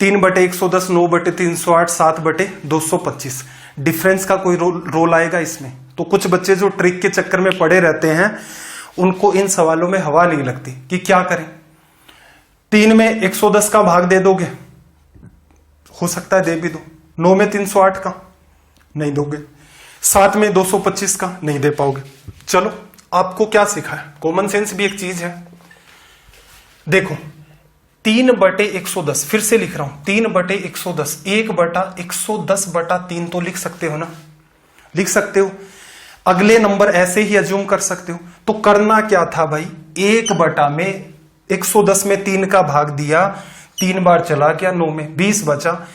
3/110, 9/308, 7/225। डिफरेंस का कोई रोल आएगा इसमें? तो कुछ बच्चे जो ट्रिक के चक्कर में पड़े रहते हैं उनको इन सवालों में हवा नहीं लगती कि क्या करें। 3 में 110 का भाग दे दोगे, हो सकता है दे भी दो। 9 में 308 का नहीं दोगे, 7 में 225 का नहीं दे पाओगे। चलो आपको क्या सीखा है, कॉमन सेंस भी एक चीज है। देखो 3/110, फिर से लिख रहा हूं 3/110, 1/110/3 तो लिख सकते हो ना, लिख सकते हो। अगले नंबर ऐसे ही अज्यूम कर सकते हो। तो करना क्या था भाई, 1 में 110 में 3 का भाग दिया, 3 बार चला गया, 9 में 20 बचा,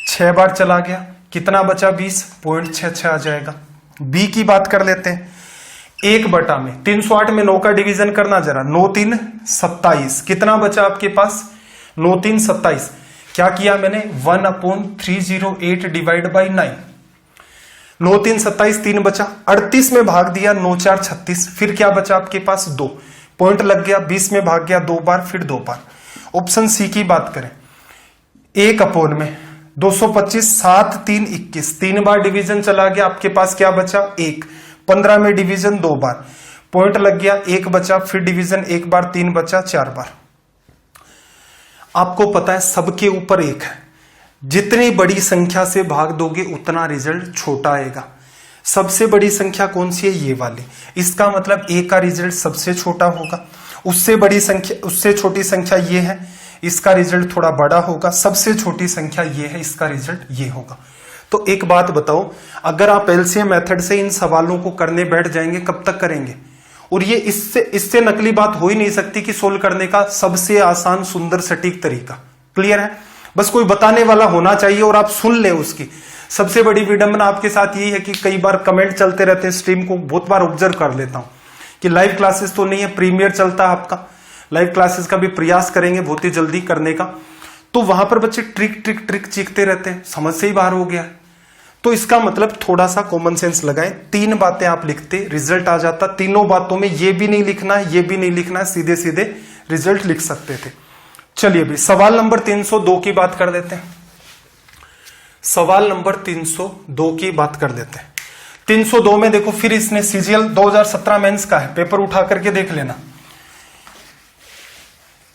6 बार चला गया, कितना बचा 20.66 आ जाएगा। बी की बात कर लेते हैं, 1 में 308 में 9 का डिवीजन करना जरा, 9 3 27, कितना बचा आपके पास 9 3 27, क्या किया मैंने 1/308 डिवाइड बाई 9, 9 3 27, 3 बचा, 38 में भाग दिया, 9 4 36, फिर क्या बचा आपके पास 2, पॉइंट लग गया, 20 में भाग गया 2 बार, फिर 2 बार। ऑप्शन सी की बात करें, 1 में 225, 7 3 21, 3 बार डिवीजन चला गया, आपके पास क्या बचा 1, 15 में डिवीजन 2 बार, पॉइंट लग गया, 1 बचा, फिर डिवीजन 1 बार, 3 बचा, 4 बार। आपको पता है सबके ऊपर 1 है, जितनी बड़ी संख्या से भाग दोगे उतना रिजल्ट छोटा आएगा। सबसे बड़ी संख्या कौन सी है, ये वाली, इसका मतलब ए का रिजल्ट सबसे छोटा होगा, उससे बड़ी संख्या, उससे छोटी संख्या ये है, इसका रिजल्ट थोड़ा बड़ा होगा, सबसे छोटी संख्या ये है, इसका रिजल्ट ये होगा। तो एक बात बताओ, अगर आप एलसीएम मेथड से इन सवालों को करने बैठ जाएंगे कब तक करेंगे, और ये इससे नकली बात हो ही नहीं सकती कि सोल्व करने का सबसे आसान सुंदर सटीक तरीका। क्लियर है, बस कोई बताने वाला होना चाहिए और आप सुन ले उसकी। सबसे बड़ी विडंबना आपके साथ यही है कि कई बार कमेंट चलते रहते हैं, स्ट्रीम को बहुत बार ऑब्जर्व कर लेता हूं कि लाइव क्लासेस तो नहीं है, प्रीमियर चलता है आपका, लाइव क्लासेस का भी प्रयास करेंगे बहुत ही जल्दी करने का, तो वहां पर बच्चे ट्रिक ट्रिक ट्रिक चीखते रहते हैं, समझ से ही बाहर हो गया है। तो इसका मतलब थोड़ा सा कॉमन सेंस लगाएं, 3 बातें आप लिखते रिजल्ट आ जाता, तीनों बातों में ये भी नहीं लिखना है, ये भी नहीं लिखना है, सीधे सीधे रिजल्ट लिख सकते थे। चलिए भाई सवाल नंबर 302 की बात कर लेते हैं, सवाल नंबर 302 की बात कर लेते हैं। 302 में देखो, फिर इसने सीजीएल 2017 मेंस का है, पेपर उठा करके देख लेना,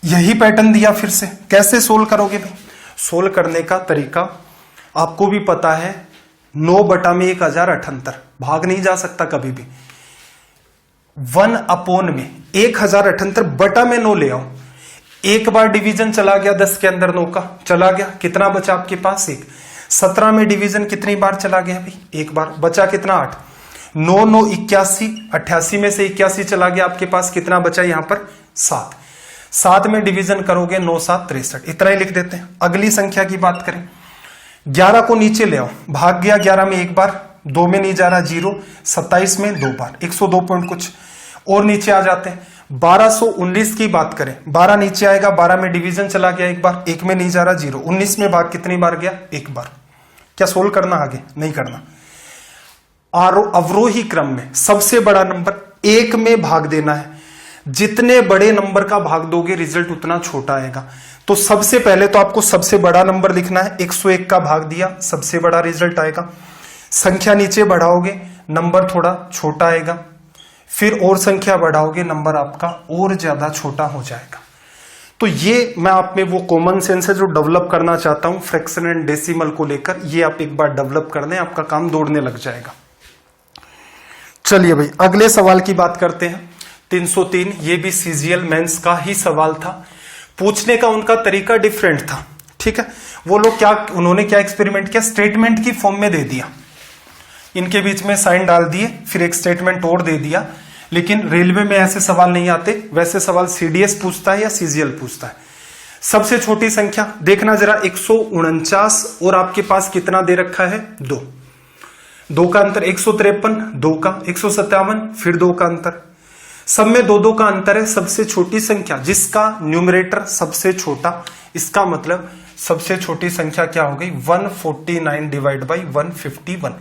यही पैटर्न दिया फिर से। कैसे सोल्व करोगे भाई, सोल्व करने का तरीका आपको भी पता है, 9 में 1078, भाग नहीं जा सकता कभी भी, 1 में 1078 में 9 ले आओ, 1 बार डिवीजन चला गया 10 के अंदर 9 का चला गया, कितना बचा आपके पास 1, 17 में डिवीजन कितनी बार चला गया भाई 1 बार, बचा कितना 8, 9 9 81, 88 में से 81 चला गया, आपके पास कितना बचा यहां पर 7, 7 में डिवीजन करोगे 9 7 63, इतना ही लिख देते हैं। अगली संख्या की बात करें, 11 को नीचे ले आओ, भाग गया 11 में 1 बार, 2 में नहीं जा रहा 0, 27 में 2 बार, 102 पॉइंट कुछ, और नीचे आ जाते हैं। 1219 की बात करें, 12 नीचे आएगा, 12 में डिवीजन चला गया 1 बार, 1 में नहीं जा रहा 0, 19 में भाग कितनी बार गया 1 बार। क्या सोल्व करना आगे, नहीं करना। अवरोही क्रम में सबसे बड़ा नंबर 1 में भाग देना है, जितने बड़े नंबर का भाग दोगे रिजल्ट उतना छोटा आएगा। तो सबसे पहले तो आपको सबसे बड़ा नंबर लिखना है, 101 का भाग दिया, सबसे बड़ा रिजल्ट आएगा। संख्या नीचे बढ़ाओगे नंबर थोड़ा छोटा आएगा, फिर और संख्या बढ़ाओगे नंबर आपका और ज्यादा छोटा हो जाएगा। तो ये मैं आप में वो कॉमन सेंस है जो डेवलप करना चाहता हूं फ्रैक्शन एंड डेसिमल को लेकर, ये आप एक बार डेवलप कर दें, आपका काम दौड़ने लग जाएगा। चलिए भाई अगले सवाल की बात करते हैं, 303, ये भी सीजीएल मेंस का ही सवाल था, पूछने का उनका तरीका डिफरेंट था। ठीक है, वो लोग उन्होंने क्या एक्सपेरिमेंट किया, स्टेटमेंट की फॉर्म में दे दिया, इनके बीच में साइन डाल दिए, फिर एक स्टेटमेंट और दे दिया। लेकिन रेलवे में ऐसे सवाल नहीं आते, वैसे सवाल सीडीएस पूछता है या सीजीएल पूछता है। सबसे छोटी संख्या देखना जरा, 149 और आपके पास कितना दे रखा है 2, 2 का अंतर, 153, 2 का 157, फिर 2 का अंतर, सब में 2 का अंतर है। सबसे छोटी संख्या जिसका न्यूमरेटर सबसे छोटा, इसका मतलब सबसे छोटी संख्या क्या हो गई 149 डिवाइड बाई 151।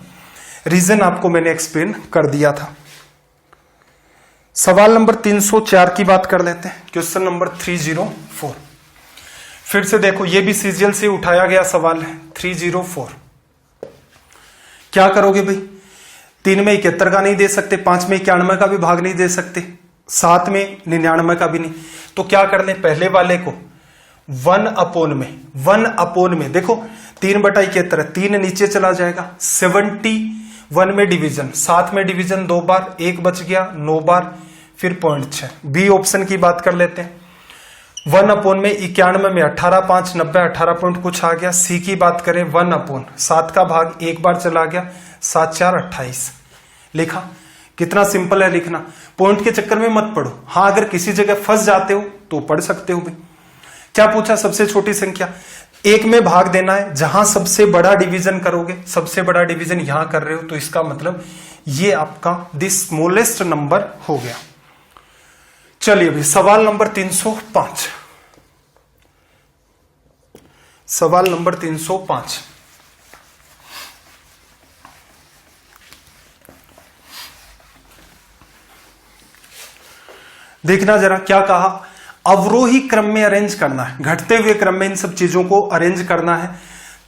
रीजन आपको मैंने एक्सप्लेन कर दिया था। सवाल नंबर 304 की बात कर लेते हैं, क्वेश्चन नंबर 304। फिर से देखो, ये भी सीजीएल से उठाया गया सवाल है, 304। क्या करोगे भाई, 3 में 71 का नहीं दे सकते, 5 में 91 का भी भाग नहीं दे सकते, 7 में 99 का भी नहीं, तो क्या कर ले, पहले वाले को 1 में देखो 3/71, 3 नीचे चला जाएगा, 71 में डिवीजन, 7 में डिवीजन 2 बार, 1 बच गया 9 बार, फिर 0.6। बी ऑप्शन की बात कर लेते हैं, 1 में 91 में 18 5 90, 18 पॉइंट कुछ आ गया। सी की बात करें, 1/7 का भाग 1 बार चला गया, 7 4 28 लिखा। कितना सिंपल है लिखना, पॉइंट के चक्कर में मत पढ़ो। हाँ, अगर किसी जगह फंस जाते हो तो पढ़ सकते हो भाई। क्या पूछा? सबसे छोटी संख्या 1 में भाग देना है। जहां सबसे बड़ा डिवीजन करोगे, सबसे बड़ा डिवीजन यहां कर रहे हो, तो इसका मतलब ये आपका द स्मॉलेस्ट नंबर हो गया। चलिए भाई, सवाल नंबर 305। सवाल नंबर 305। देखना जरा क्या कहा, अवरोही क्रम में अरेंज करना है, घटते हुए क्रम में इन सब चीजों को अरेंज करना है।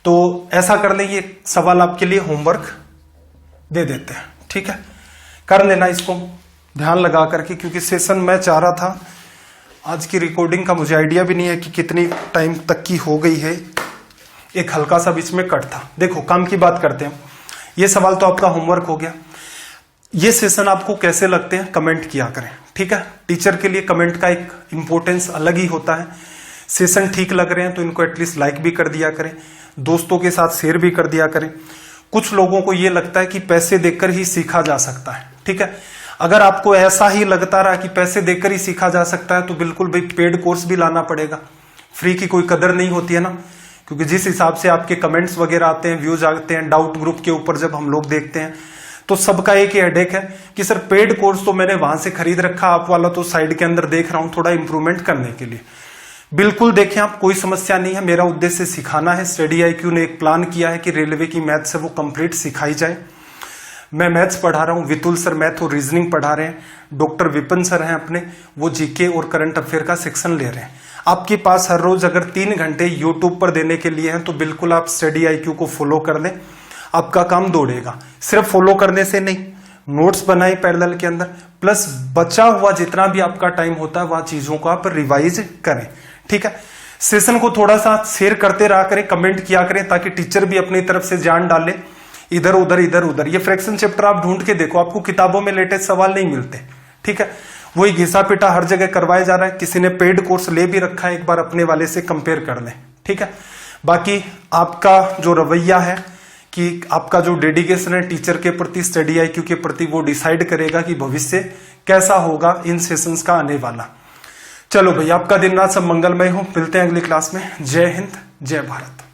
तो ऐसा कर ले, ये सवाल आपके लिए होमवर्क दे देते हैं, ठीक है, कर लेना इसको ध्यान लगा करके, क्योंकि सेशन मैं चाह रहा था, आज की रिकॉर्डिंग का मुझे आइडिया भी नहीं है कि कितनी टाइम तक की हो गई है, एक हल्का सा बीच में कट था। देखो काम की बात करते हैं, ये सवाल तो आपका होमवर्क हो गया। ये सेशन आपको कैसे लगते हैं कमेंट किया करें, ठीक है। टीचर के लिए कमेंट का एक इंपॉर्टेंस अलग ही होता है। सेशन ठीक लग रहे हैं तो इनको एटलीस्ट लाइक भी कर दिया करें, दोस्तों के साथ शेयर भी कर दिया करें। कुछ लोगों को ये लगता है कि पैसे देकर ही सीखा जा सकता है, ठीक है। अगर आपको ऐसा ही लगता रहा कि पैसे देकर ही सीखा जा सकता है तो बिल्कुल भाई पेड कोर्स भी लाना पड़ेगा। फ्री की कोई कदर नहीं होती है ना, क्योंकि जिस हिसाब से आपके कमेंट्स वगैरह आते हैं, व्यूज आते हैं, डाउट ग्रुप के ऊपर जब हम लोग देखते हैं तो सबका एक ही हेडेक है कि सर पेड कोर्स तो मैंने वहां से खरीद रखा, आप वाला तो साइड के अंदर देख रहा हूं थोड़ा इंप्रूवमेंट करने के लिए। बिल्कुल देखें आप, कोई समस्या नहीं है, मेरा उद्देश्य सिखाना है। स्टडी IQ ने एक प्लान किया है कि रेलवे की मैथ्स है वो कंप्लीट सिखाई जाए। मैं मैथ्स पढ़ा रहा हूँ, वितुल सर मैथ और रीजनिंग पढ़ा रहे हैं, डॉक्टर विपिन सर हैं अपने, वो जीके और करंट अफेयर का सेक्शन ले रहे हैं। आपके पास हर रोज अगर 3 घंटे यूट्यूब पर देने के लिए हैं तो बिल्कुल आप स्टडी IQ को फॉलो कर लें, आपका काम दौड़ेगा। सिर्फ फॉलो करने से नहीं, नोट्स बनाए पैरेलल के अंदर, प्लस बचा हुआ जितना भी आपका टाइम होता है वह चीजों को आप रिवाइज करें, ठीक है। सेशन को थोड़ा सा शेयर करते रहा करें, कमेंट किया करें, ताकि टीचर भी अपनी तरफ से जान डाले। इधर उधर ये फ्रैक्शन चैप्टर आप ढूंढ के देखो, आपको किताबों में लेटेस्ट सवाल नहीं मिलते, ठीक है। वही घिसा पिटा हर जगह करवाया जा रहा है। किसी ने पेड कोर्स ले भी रखा है, एक बार अपने वाले से कंपेयर कर लें, ठीक है। बाकी आपका जो रवैया है कि आपका जो डेडिकेशन है टीचर के प्रति, स्टडी IQ के प्रति, वो डिसाइड करेगा कि भविष्य कैसा होगा इन सेशंस का आने वाला। चलो भाई, आपका दिन रात सब मंगलमय हो। मिलते हैं अगली क्लास में। जय हिंद, जय भारत।